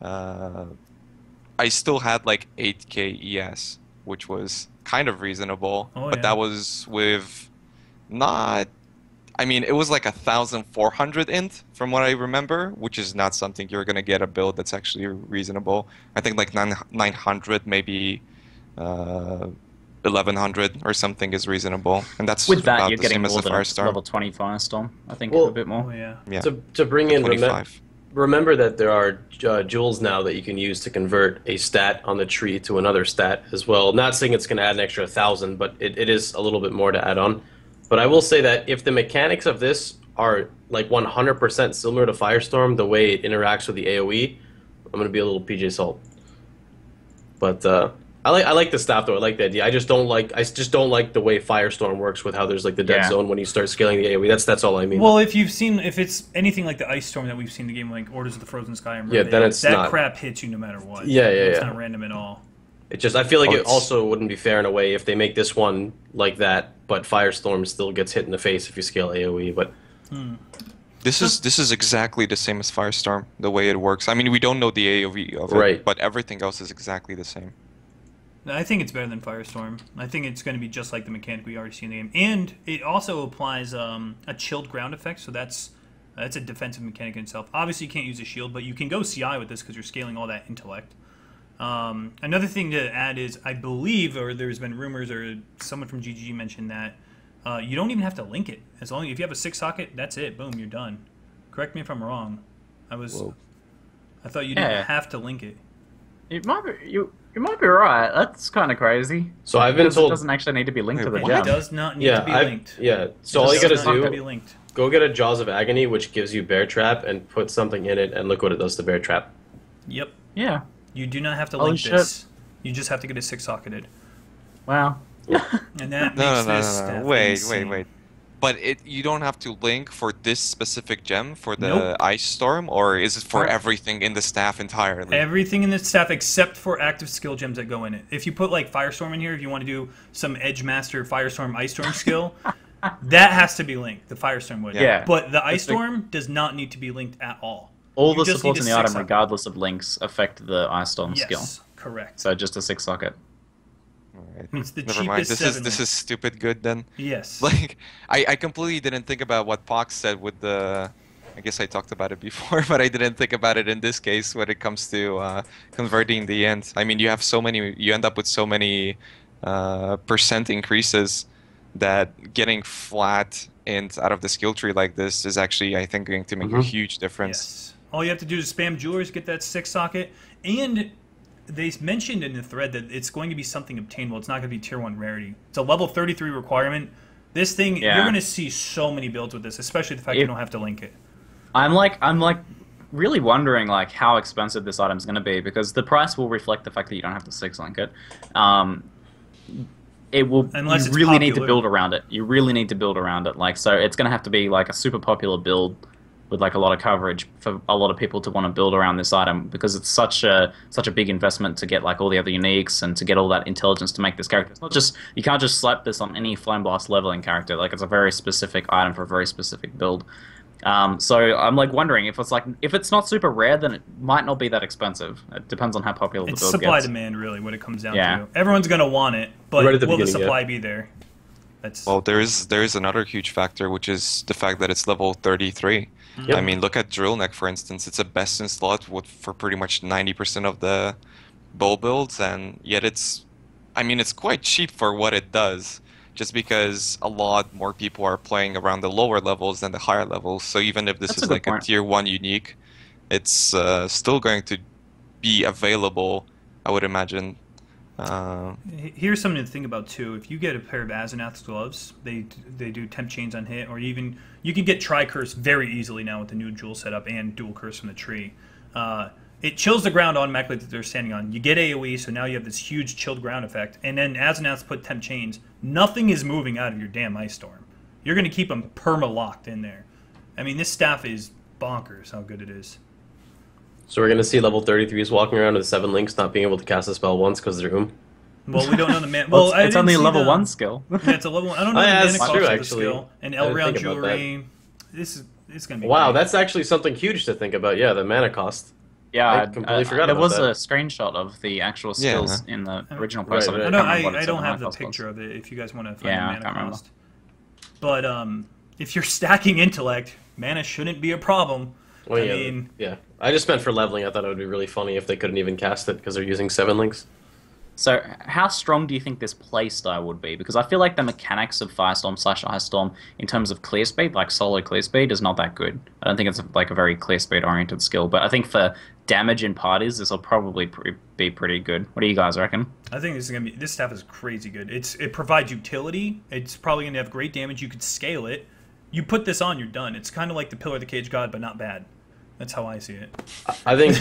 I still had like 8k ES, which was kind of reasonable, but that was with not. I mean, it was like 1,400 int from what I remember, which is not something you're gonna get a build that's actually reasonable. I think like 900, maybe 1,100 or something is reasonable, and that's With that, about you're the getting same as more the than a Firestorm. level 20 Firestorm. I think Well, a bit more. Oh yeah. Yeah, To bring in, 25. remember that there are jewels now that you can use to convert a stat on the tree to another stat as well. Not saying it's going to add an extra 1,000, but it is a little bit more to add on. But I will say that if the mechanics of this are like 100% similar to Firestorm, the way it interacts with the AoE, I'm going to be a little PJ Salt. But I like the staff though. I like the idea. I just don't like the way Firestorm works with how there's like the dead zone when you start scaling the AoE. That's all I mean. Well, if it's anything like the Ice Storm that we've seen in the game, like Orders of the Frozen Sky and then it's that not. crap hits you no matter what. Yeah. It's not random at all. It just I feel like it it's- also wouldn't be fair in a way if they make this one like that, but Firestorm still gets hit in the face if you scale AoE. But This is exactly the same as Firestorm, the way it works. I mean, we don't know the AoE of it, Right. but everything else is exactly the same. I think it's better than Firestorm. I think it's going to be just like the mechanic we already see in the game, and it also applies a chilled ground effect. So that's a defensive mechanic in itself. Obviously, you can't use a shield, but you can go CI with this because you're scaling all that intellect. Another thing to add is I believe, or there's been rumors, or someone from GGG mentioned that you don't even have to link it. As long as if you have a 6-socket, that's it. Boom, you're done. Correct me if I'm wrong. I thought you didn't have to link it. You might be right. That's kind of crazy. so I've been Because it told. doesn't actually need to be linked to the Wait, It gem. does not need Yeah, to be linked. So all you gotta Does not need to be do, linked. go get a Jaws of Agony, which gives you Bear Trap, and put something in it, and look what it does to Bear Trap. Yep. Yeah. You do not have to Holy link shit. this. You just have to get it 6-socketed. Wow. And that No, makes this no. staff Wait. insane. But you don't have to link for this specific gem for the Nope. Ice Storm, or is it for Oh. everything in the staff entirely? Everything in the staff except for active skill gems that go in it. If you put like Firestorm in here, if you want to do some Edge Master Firestorm Ice Storm skill, that has to be linked. The Firestorm would. Yeah. But the Ice That's big. Storm does not need to be linked at all. All You the just supports need in a the item, 6-socket. regardless of links, affect the Ice Storm Yes, skill. correct. So just a 6-socket. Alright. It's the Never mind. cheapest This 7 is stupid good then. Yes. Like I completely didn't think about what Pox said with the. I guess I talked about it before, but I didn't think about it in this case when it comes to converting the int. I mean, you have so many. You end up with so many percent increases that getting flat int out of the skill tree like this is actually, I think, going to make a huge difference. Yes. All you have to do is spam jewelers, get that 6-socket, and they mentioned in the thread that it's going to be something obtainable. It's not going to be tier 1 rarity. It's a level 33 requirement. This thing, Yeah. you're going to see so many builds with this, especially the fact you don't have to link it. I'm like really wondering like how expensive this item's going to be, because the price will reflect the fact that you don't have to 6-link it. It will. Unless you it's really need to popular. build around it. You really need to build around it. Like, so it's going to have to be like a super popular build with like a lot of coverage for a lot of people to want to build around this item, because it's such a big investment to get like all the other uniques and to get all that intelligence to make this character. It's not just, you can't just slap this on any Flame Blast leveling character. Like, it's a very specific item for a very specific build. So I'm like wondering if it's not super rare, then it might not be that expensive. It depends on how popular It's the build supply gets. demand, really, what it comes down Yeah. to. Everyone's going to want it, but Right at the will the beginning, supply be there? That's Well, there is another huge factor, which is the fact that it's level 33. Yep. I mean, look at Drill Neck, for instance. It's a best in slot for pretty much 90% of the bow builds, and yet it's quite cheap for what it does, just because a lot more people are playing around the lower levels than the higher levels. So even if this That's a is good like a point. tier 1 unique, it's still going to be available, I would imagine. Here's something to think about too. If you get a pair of Azenath's gloves, they do temp chains on hit, or even you can get tri-curse very easily now with the new jewel setup and dual curse from the tree. It chills the ground automatically that they're standing on. You get AoE, so now you have this huge chilled ground effect. And then Azenath's put temp chains. Nothing is moving out of your damn Ice Storm. You're going to keep them perma-locked in there. I mean, this staff is bonkers how good it is. So we're gonna see level 33s walking around with 7 links, not being able to cast a spell once because they're Well, we don't know the man. Well, I it's didn't only a see level the- 1 skill. Yeah, it's a level 1. I don't know Oh, the yeah, mana that's cost true, of the actually. skill. And I didn't El Round think about that. Jewelry. This is it's gonna be Wow, great. that's actually something huge to think about. Yeah, the mana cost. Yeah, I completely forgot there about was that. a screenshot of the actual skills in the original post. Right, I right. can't No, remember what it I said don't the have mana the cost picture was. of it. If you guys want to find Yeah, the I mana can't remember. cost, but if you're stacking intellect, mana shouldn't be a problem. Well, I yeah, mean, yeah. I just meant for leveling. I thought it would be really funny if they couldn't even cast it because they're using 7 links. So, how strong do you think this playstyle would be? Because I feel like the mechanics of Firestorm/Ice Storm in terms of clear speed, like solo clear speed, is not that good. I don't think it's like a very clear speed oriented skill, but I think for damage in parties, this will probably be pretty good. What do you guys reckon? I think this staff is crazy good. It provides utility. It's probably gonna have great damage. You could scale it. You put this on, you're done. It's kind of like the Pillar of the Cage God, but not bad. That's how I see it. I think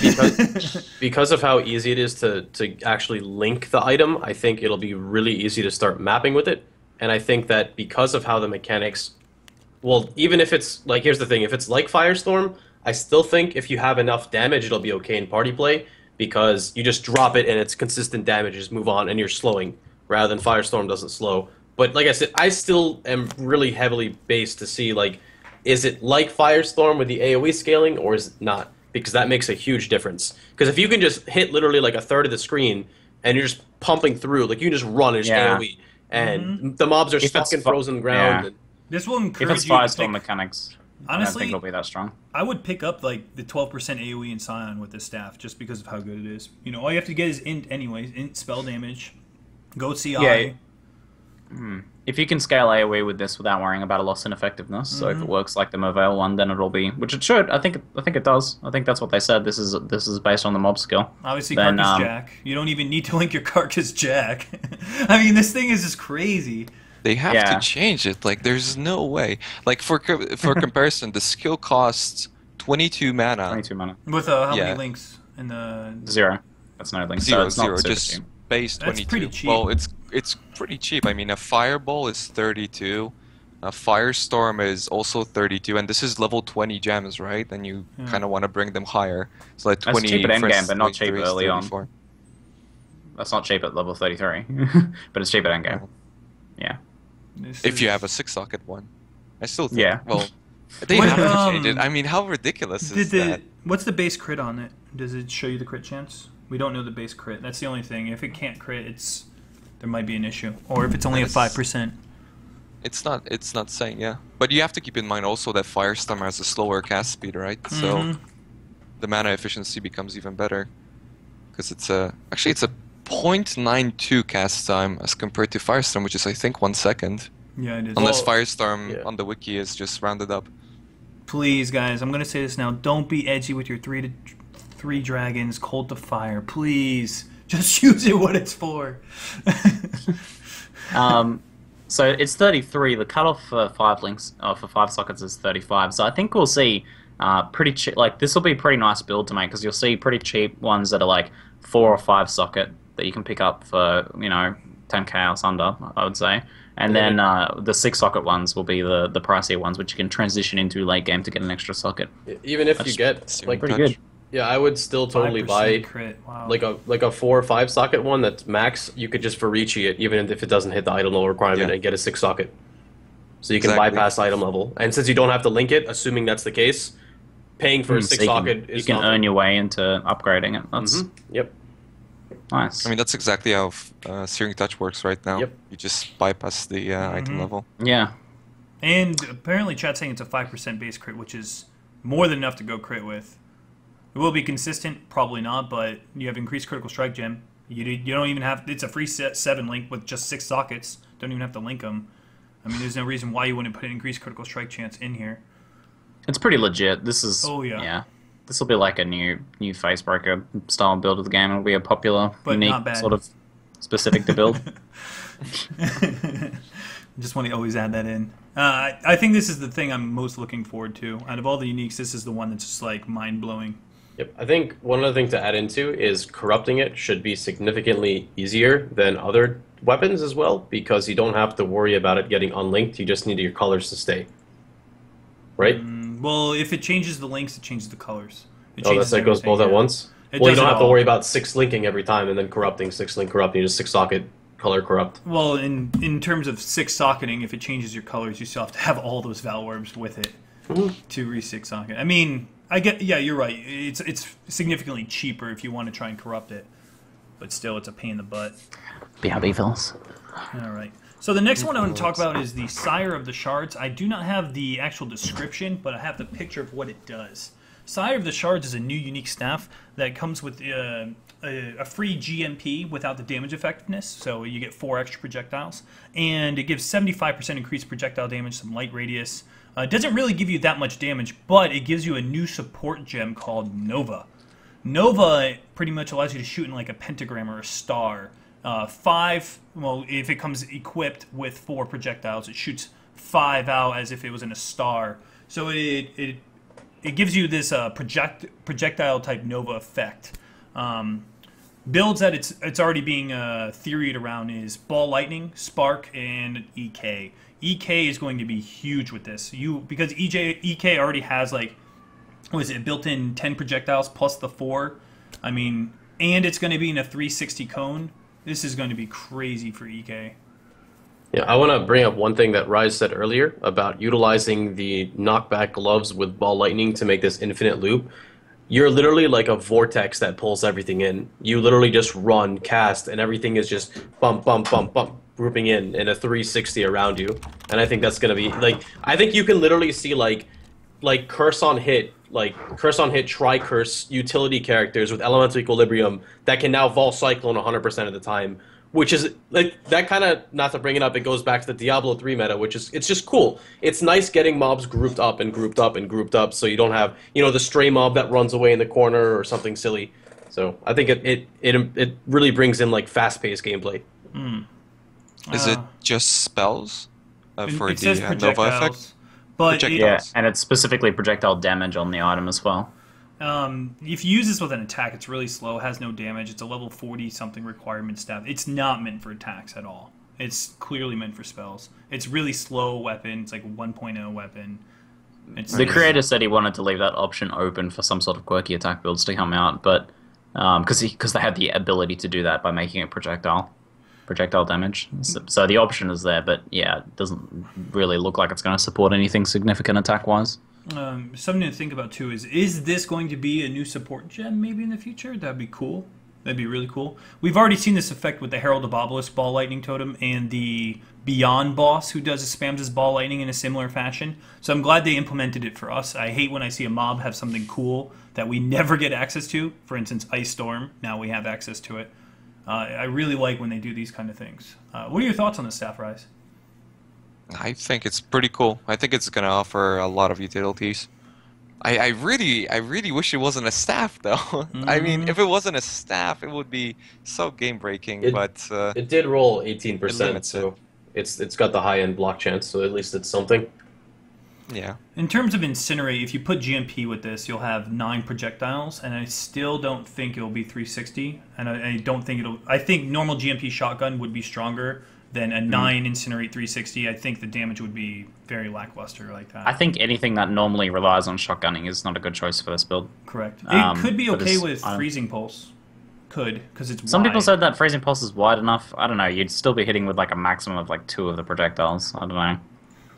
because of how easy it is to actually link the item, I think it'll be really easy to start mapping with it. And I think that because of how the mechanics, well, even if it's like, here's the thing, if it's like Firestorm, I still think if you have enough damage, it'll be okay in party play because you just drop it and it's consistent damage, you just move on and you're slowing rather than Firestorm doesn't slow. But like I said, I still am really heavily based to see like, is it like Firestorm with the AoE scaling, or is it not? Because that makes a huge difference. Because if you can just hit literally like a third of the screen, and you're just pumping through, like you can just run and just AoE, and the mobs are stuck in frozen ground. And, This will If encourage it's you to Firestorm pick, mechanics, I don't honestly, think it'll be that strong. I would pick up like the 12% AoE in Scion with this staff just because of how good it is. You know, all you have to get is int anyways, int spell damage. Go CI. Yeah. If you can scale AoE with this without worrying about a loss in effectiveness, so if it works like the Merveil one, then it'll be, which it should. I think it does. I think that's what they said. This is based on the mob skill. Obviously, Then, Carcass Jack. You don't even need to link your Carcass Jack. I mean, this thing is just crazy. They have Yeah. to change it. Like, there's no way. Like, for comparison, the skill costs 22 mana. 22 mana. With how Yeah. many links in the... 0. That's no link. Zero, so it's not zero, super just cheap. base That's 22. pretty cheap. Well, it's pretty cheap. I mean, a Fireball is 32. A Firestorm is also 32, and this is level 20 gems, right? And you kind of want to bring them higher. So like That's 20 cheap at for endgame, but not instance, cheap 33 is early on. 34. That's not cheap at level 33, but it's cheap at endgame. Yeah. If you have a 6-socket one. I still think, Yeah. well, they What, have to change it. um, I mean, how ridiculous is that? What's the base crit on it? Does it show you the crit chance? We don't know the base crit. That's the only thing. If it can't crit, there might be an issue. Or if it's only a 5%. It's not saying, yeah. But you have to keep in mind also that Firestorm has a slower cast speed, right? So the mana efficiency becomes even better. Because it's a 0.92 cast time as compared to Firestorm, which is I think 1 second. Yeah, it is. Unless Well, Firestorm yeah. on the wiki is just rounded up. Please, guys, I'm gonna say this now. Don't be edgy with your 3 dragons, Cold to Fire. Please, just use it what it's for. So it's 33. The cutoff for 5 links, for 5 sockets is 35. So I think we'll see pretty cheap. Like this will be a pretty nice build to make because you'll see pretty cheap ones that are like 4 or 5 socket that you can pick up for 10k or under, I would say. And then the 6 socket ones will be the pricier ones, which you can transition into late game to get an extra socket. even if you get like Pretty good. yeah, I would still totally 5% buy crit. Wow. like a 4 or 5 socket one that's max. You could just Farichi it even if it doesn't hit the item level requirement Yeah. and get a 6 socket. So you can Exactly. bypass item level. And since you don't have to link it, assuming that's the case, paying for a 6 So socket you is can nothing. earn your way into upgrading it. That's Yep. nice. I mean, that's exactly how Searing Touch works right now. Yep. You just bypass the item level. Yeah. And apparently, chat's saying it's a 5% base crit, which is more than enough to go crit with. It will be consistent, probably not, but you have increased critical strike gem. You don't even have. It's a free 7 link with just 6 sockets. Don't even have to link them. I mean, there's no reason why you wouldn't put an increased critical strike chance in here. It's pretty legit. This is. Oh, yeah. This will be like a new face breaker style build of the game. It'll be a popular, But unique not bad. sort of specific to build. Just want to always add that in. I think this is the thing I'm most looking forward to. Out of all the uniques, this is the one that's just like mind blowing. Yep. I think one other thing to add into is corrupting it should be significantly easier than other weapons as well, because you don't have to worry about it getting unlinked. You just need your colors to stay. Right? Well, if it changes the links, it changes the colors. It Oh, changes that goes everything, both at yeah. once? It Well, you does don't it have to all. worry about 6 linking every time and then corrupting, 6 link corrupting, just 6 socket color corrupt. Well, in terms of 6 socketing, if it changes your colors, you still have to have all those Val Orbs with it. to re-6 socket. I mean, I get, yeah, you're right. It's significantly cheaper if you want to try and corrupt it, but still, it's a pain in the butt. BRB fellas. All right. So the next one I want to talk about is the Sire of the Shards. I do not have the actual description, but I have the picture of what it does. Sire of the Shards is a new unique staff that comes with a free GMP without the damage effectiveness, so you get 4 extra projectiles, and it gives 75% increased projectile damage, some light radius. It doesn't really give you that much damage, but it gives you a new support gem called Nova. Nova pretty much allows you to shoot in like a pentagram or a star. 5, well, if it comes equipped with 4 projectiles, it shoots 5 out as if it was in a star. So it gives you this projectile type Nova effect. Builds that it's already being theoried around is Ball Lightning, Spark, and EK. EK is going to be huge with this. Because EK already has like, what is it, built-in 10 projectiles plus the 4. I mean, and it's going to be in a 360 cone. This is going to be crazy for EK. Yeah, I want to bring up one thing that Rise said earlier about utilizing the knockback gloves with Ball Lightning to make this infinite loop. You're literally like a vortex that pulls everything in. You literally just run, cast, and everything is just bump, bump, bump, bump, grouping in a 360 around you. And I think that's going to be, like, I think you can literally see, like curse on hit, tri-curse utility characters with elemental equilibrium that can now Vol Cyclone 100% of the time, which is, like, that kind of, not to bring it up, it goes back to the Diablo 3 meta, which is, it's just cool. It's nice getting mobs grouped up and grouped up and grouped up so you don't have, you know, the stray mob that runs away in the corner or something silly. So I think it really brings in, like, fast-paced gameplay. Is it just spells for it the says Nova projectiles, effect? but Yeah, and it's specifically projectile damage on the item as well. if you use this with an attack, it's really slow, has no damage. It's a level 40-something requirement staff. It's not meant for attacks at all. It's clearly meant for spells. It's really slow weapon. It's like a 1.0 weapon. The creator said he wanted to leave that option open for some sort of quirky attack builds to come out, but because they had the ability to do that by making it projectile damage. So the option is there, but yeah, it doesn't really look like it's going to support anything significant attack-wise. Something to think about too is this going to be a new support gem maybe in the future? That'd be cool. That'd be really cool. We've already seen this effect with the Herald of Obelisk Ball Lightning Totem and the Beyond boss who spams his Ball Lightning in a similar fashion. So I'm glad they implemented it for us. I hate when I see a mob have something cool that we never get access to. For instance, Ice Storm. Now we have access to it. I really like when they do these kind of things. What are your thoughts on this staff, Rise? I think it's pretty cool. I think it's going to offer a lot of utilities. I really wish it wasn't a staff, though. I mean, if it wasn't a staff, it would be so game-breaking, but... it did roll 18%, so it's got the high-end block chance, so at least it's something. Yeah. In terms of Incinerate, if you put GMP with this, you'll have 9 projectiles, and I still don't think it'll be 360, and I don't think it'll... I think normal GMP shotgun would be stronger than a 9 Incinerate 360. I think the damage would be very lackluster like that. I think anything that normally relies on shotgunning is not a good choice for this build. Correct. It could be okay with I don't- Freezing Pulse. Could, because it's Some wide. people said that Freezing Pulse is wide enough. I don't know. You'd still be hitting with like a maximum of like 2 of the projectiles. I don't know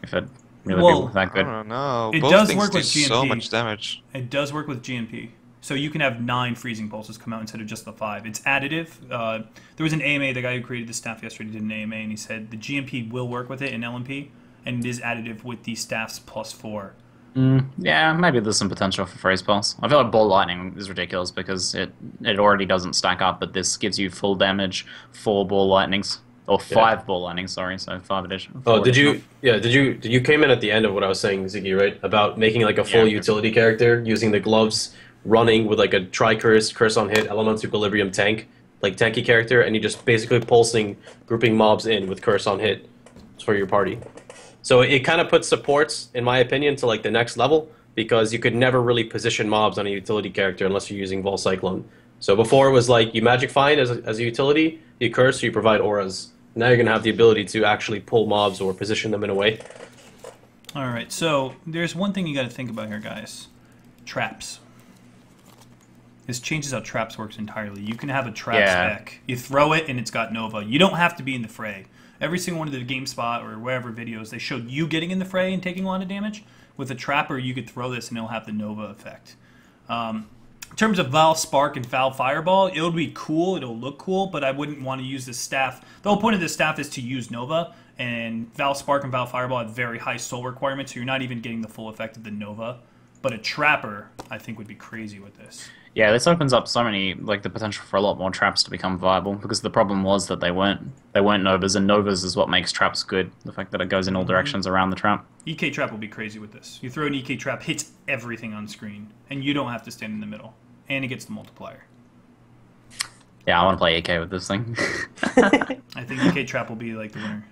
if it really Well, be that I good. don't know. It Both does things work do with so GMP. much damage. It does work with GMP. So you can have 9 Freezing Pulses come out instead of just the 5. It's additive. There was an AMA, the guy who created the staff yesterday did an AMA, and he said the GMP will work with it in LMP, and it is additive with the staffs plus 4. Yeah, maybe there's some potential for Freeze Pulse. I feel like Ball Lightning is ridiculous because it already doesn't stack up, but this gives you full damage, 4 Ball Lightnings. Or 5 Ball Lightnings, sorry, so 5 additional. Oh, did you came in at the end of what I was saying, Ziggy, right? About making like a full utility character, using the gloves, running with like a tri-curse, curse on hit, elemental equilibrium tank, like tanky character, and you just basically pulsing, grouping mobs in with curse on hit for your party. So it kind of puts supports, in my opinion, to like the next level, because you could never really position mobs on a utility character unless you're using Vol Cyclone. So before it was like you Magic Find as a utility, you curse, or you provide auras. Now you're going to have the ability to actually pull mobs or position them in a way. Alright, so there's one thing you got to think about here, guys. Traps. This changes how traps works entirely. You can have a trap spec. You throw it and it's got Nova. You don't have to be in the fray. every single one of the GameSpot or wherever videos, they showed you getting in the fray and taking a lot of damage. With a Trapper, you could throw this and it'll have the Nova effect. In terms of Val Spark and Val Fireball, it'll be cool, it'll look cool, but I wouldn't want to use this staff. The whole point of this staff is to use Nova, and Val Spark and Val Fireball have very high soul requirements, so you're not even getting the full effect of the Nova. But a Trapper, I think, would be crazy with this. Yeah, this opens up so many, like, the potential for a lot more traps to become viable, because the problem was that they weren't Novas, and Novas is what makes traps good, the fact that it goes in all directions around the trap. EK Trap will be crazy with this. You throw an EK Trap, hits everything on screen, and you don't have to stand in the middle. And it gets the multiplier. Yeah, I want to play EK with this thing. I think EK Trap will be, like, the winner.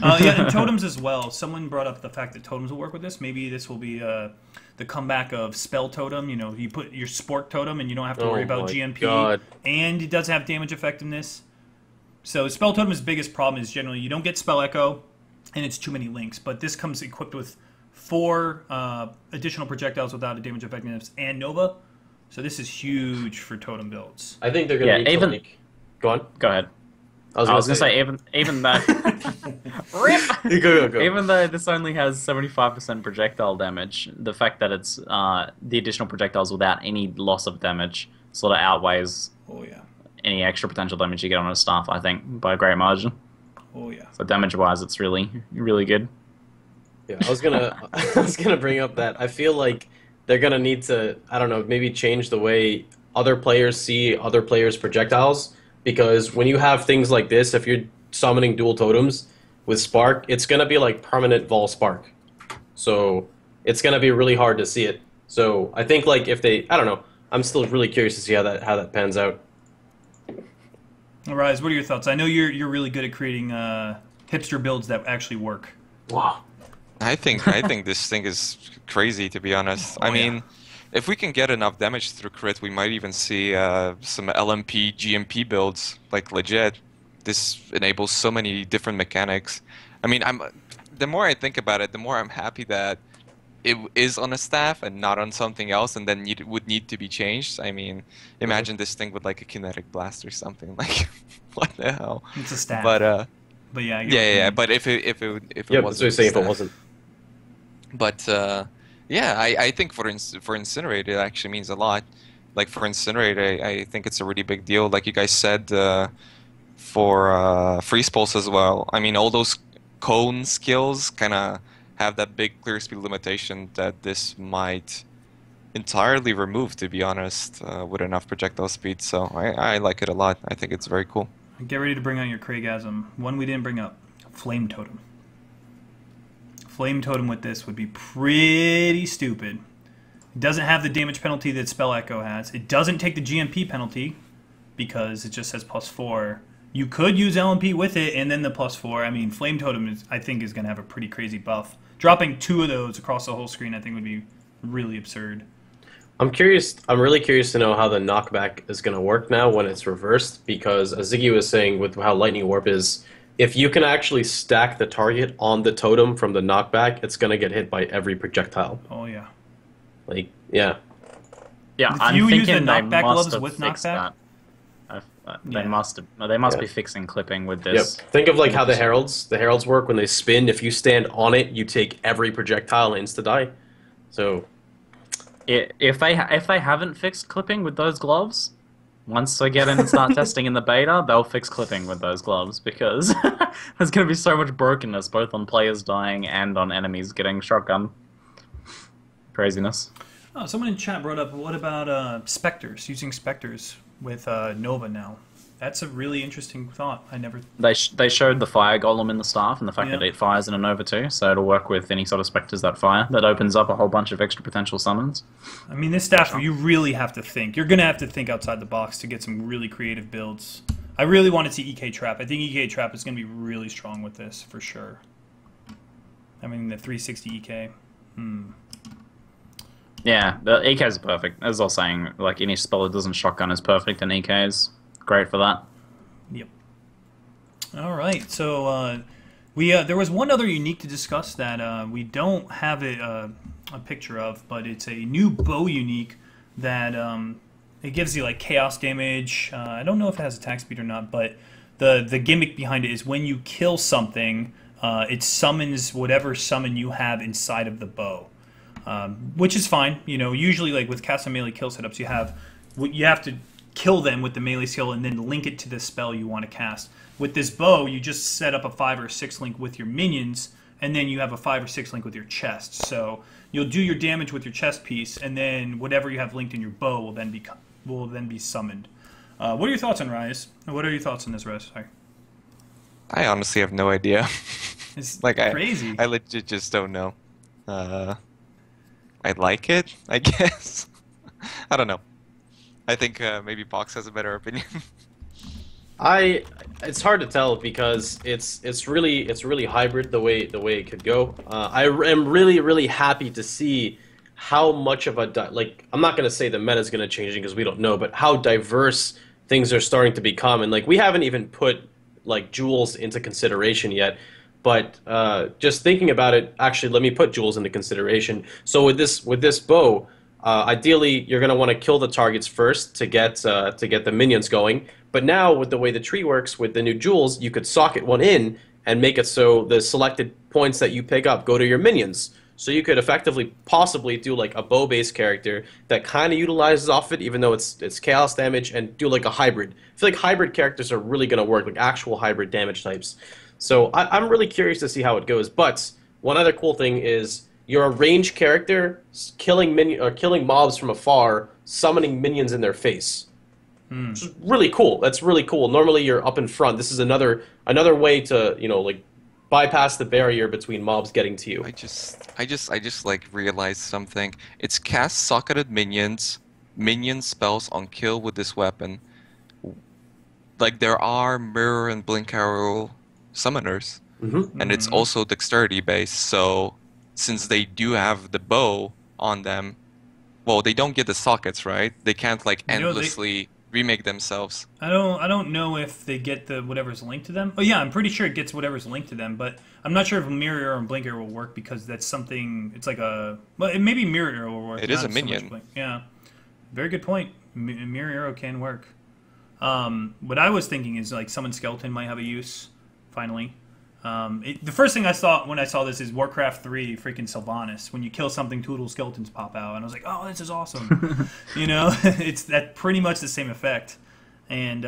Yeah, and totems as well. Someone brought up the fact that totems will work with this. Maybe this will be the comeback of Spell Totem. You know, you put your Spork Totem and you don't have to worry about GMP. God. And it does have damage effectiveness. So Spell Totem's biggest problem is generally you don't get Spell Echo and it's too many links. But this comes equipped with 4 additional projectiles without a damage effectiveness and Nova. So this is huge for totem builds. I think they're going to need to, like... Go on. Go ahead. I was going to say even though rip, go. Even though this only has 75% projectile damage, the fact that it's the additional projectiles without any loss of damage sort of outweighs any extra potential damage you get on a staff, I think, by a great margin. Oh yeah. So damage-wise, it's really, really good. Yeah, I was gonna bring up that I feel like they're gonna need to, I don't know, maybe change the way other players see other players' projectiles. Because when you have things like this, if you're summoning dual totems with Spark, it's going to be like permanent Vol Spark. So it's going to be really hard to see it. So I think like if they, I don't know, I'm still really curious to see how that pans out. Raiz, what are your thoughts? I know you're really good at creating hipster builds that actually work. Wow. I think this thing is crazy, to be honest. I mean, if we can get enough damage through crit, we might even see some LMP, GMP builds, like legit. This enables so many different mechanics. I mean, the more I think about it, the more I'm happy that it is on a staff and not on something else, and then it would need to be changed. I mean, imagine this thing with like a kinetic blast or something. Like, what the hell? It's a staff. But yeah. Yeah. But if it Yeah, wasn't, that's what you're saying. If it wasn't. But yeah, I think for Incinerate it actually means a lot. Like for Incinerate, I think it's a really big deal. Like you guys said, for Freeze Pulse as well. I mean, all those cone skills kind of have that big clear speed limitation that this might entirely remove, to be honest, with enough projectile speed. So I like it a lot. I think it's very cool. Get ready to bring out your Craigasm. One we didn't bring up, Flame Totem. Flame Totem with this would be pretty stupid. It doesn't have the damage penalty that Spell Echo has. It doesn't take the GMP penalty because it just says +4. You could use LMP with it and then the +4. I mean, Flame Totem I think is going to have a pretty crazy buff. Dropping 2 of those across the whole screen I think would be really absurd. I'm really curious to know how the knockback is going to work now when it's reversed, because as Ziggy was saying with how Lightning Warp is, if you can actually stack the target on the totem from the knockback, it's going to get hit by every projectile. Oh, yeah. Like, yeah. Yeah, If I'm you use thinking the they knockback must gloves have with fixed knockback? that. Yeah. They must be fixing clipping with this. Yep. Think of like how the heralds work when they spin. If you stand on it, you take every projectile and insta-die. So If they haven't fixed clipping with those gloves, once they get in and start testing in the beta, they'll fix clipping with those gloves, because there's going to be so much brokenness both on players dying and on enemies getting shotgun. Craziness. Oh, someone in chat brought up, what about Spectres, using Spectres with Nova now? That's a really interesting thought. I never... They showed the fire golem in the staff and the fact Yeah. that it fires in a Nova too, so it'll work with any sort of specters that fire. That opens up a whole bunch of extra potential summons. I mean, this staff, you really have to think. You're going to have to think outside the box to get some really creative builds. I really want to see EK Trap. I think EK Trap is going to be really strong with this, for sure. I mean, the 360 EK. Yeah, the EKs are perfect. As I was saying, like any spell that doesn't shotgun is perfect, and EK is great for that. Yep. All right, so there was one other unique to discuss that we don't have a picture of, but it's a new bow unique that it gives you like chaos damage. I don't know if it has attack speed or not, but The gimmick behind it is when you kill something, it summons whatever summon you have inside of the bow, which is fine. You know, usually like with cast and melee kill setups, you have to kill them with the melee skill and then link it to the spell you want to cast. With this bow, you just set up a 5 or 6 link with your minions, and then you have a 5 or 6 link with your chest. So you'll do your damage with your chest piece, and then whatever you have linked in your bow will then be summoned. What are your thoughts on Raiz? What are your thoughts on this, Raiz? Sorry. I honestly have no idea. It's like crazy. I legit just don't know. I like it, I guess. I don't know. I think maybe Box has a better opinion. It's hard to tell because it's really hybrid the way it could go. I am really happy to see how much of a I'm not gonna say the meta is gonna change because we don't know, but how diverse things are starting to become, and like we haven't even put like jewels into consideration yet. But just thinking about it, actually, let me put jewels into consideration. So with this bow, ideally you're gonna want to kill the targets first to get the minions going. But now, with the way the tree works, with the new jewels, you could socket one in and make it so the selected points that you pick up go to your minions. So you could effectively, possibly do like a bow-based character that kind of utilizes off it, even though it's chaos damage, and do like a hybrid. I feel like hybrid characters are really going to work, like actual hybrid damage types. So I'm really curious to see how it goes. But one other cool thing is you're a ranged character killing mobs from afar, summoning minions in their face. Which is really cool. That's really cool. Normally you're up in front. This is another way to, you know, like bypass the barrier between mobs getting to you. I just like realized something. It's cast socketed minions, minion spells on kill with this weapon. Like there are mirror and blink arrow summoners, and it's also dexterity based. So since they do have the bow on them, well, they don't get the sockets, right? They can't like endlessly remake themselves. I don't know if they get the whatever's linked to them. Oh yeah, I'm pretty sure it gets whatever's linked to them, but I'm not sure if Mirror Arrow and Blink Arrow will work because that's something. It's like maybe Mirror Arrow will work. It is a minion. Yeah, very good point. Mirror Arrow can work. What I was thinking is like Summon Skeleton might have a use. Finally, the first thing I thought when I saw this is Warcraft 3 freaking Sylvanas. When you kill something, two little skeletons pop out, and I was like, oh, this is awesome. You know, it's that pretty much the same effect. And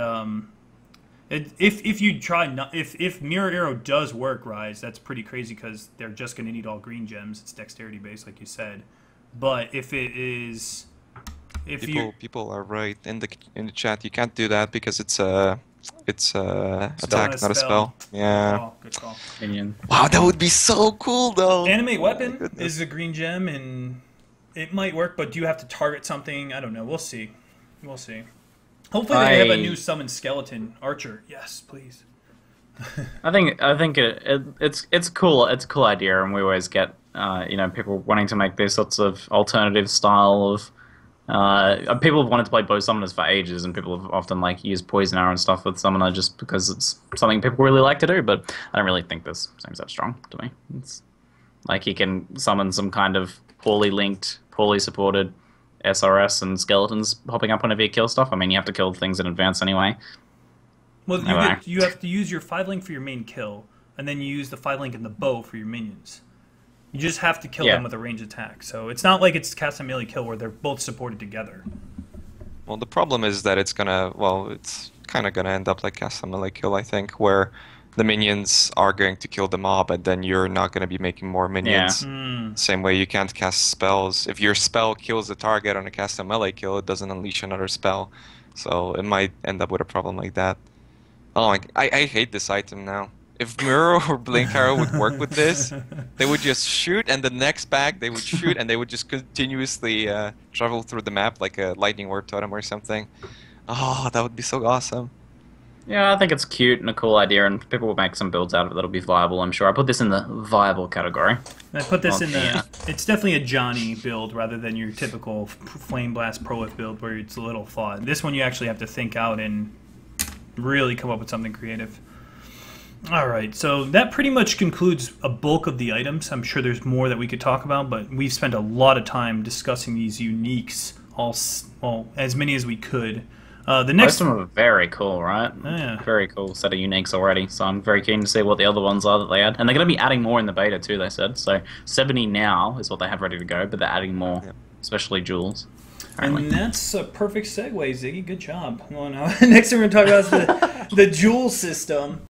if Mirror Arrow does work, Raiz, that's pretty crazy because they're just going to need all green gems. It's dexterity based, like you said. But if it is, people are right in the chat. You can't do that because it's attack, not a spell. Yeah. Good call. Minion. Wow, that would be so cool though. Animate weapon is a green gem, and it might work, but do you have to target something? I don't know. We'll see. We'll see. Hopefully they have a new summon skeleton archer. Yes, please. I think it's cool. It's a cool idea, and we always get people wanting to make these sorts of alternative style of. People have wanted to play bow summoners for ages, and people have often like used poison arrow and stuff with summoner just because it's something people really like to do. But I don't really think this seems that strong to me. It's like he can summon some kind of poorly linked, poorly supported SRS and skeletons popping up whenever you kill stuff. I mean, you have to kill things in advance anyway. Well, you have to use your 5-link for your main kill, and then you use the 5-link in the bow for your minions. You just have to kill them with a ranged attack. So it's not like it's cast and melee kill where they're both supported together. Well, the problem is that it's kind of gonna end up like cast and melee kill, I think, where the minions are going to kill the mob, and then you're not going to be making more minions. Yeah. Same way you can't cast spells. If your spell kills the target on a cast and melee kill, it doesn't unleash another spell. So it might end up with a problem like that. Oh, I hate this item now. If Mirror or Blink Arrow would work with this, they would just shoot, and the next bag they would shoot, and they would just continuously travel through the map like a lightning orb totem or something. Oh, that would be so awesome. Yeah, I think it's cute and a cool idea, and people will make some builds out of it that'll be viable, I'm sure. I put this in the viable category. I put this in the... It's definitely a Johnny build rather than your typical Flame Blast Prolith build where it's a little flawed. This one you actually have to think out and really come up with something creative. Alright, so that pretty much concludes a bulk of the items. I'm sure there's more that we could talk about, but we've spent a lot of time discussing these uniques, as many as we could. The Most next, of them are very cool, right? yeah. Very cool set of uniques already. So I'm very keen to see what the other ones are that they add. And they're going to be adding more in the beta too, they said. So 70 now is what they have ready to go, but they're adding more, Yep. especially jewels. Apparently. And that's a perfect segue, Ziggy. Good job. Well, now, next thing we're going to talk about is the jewel system.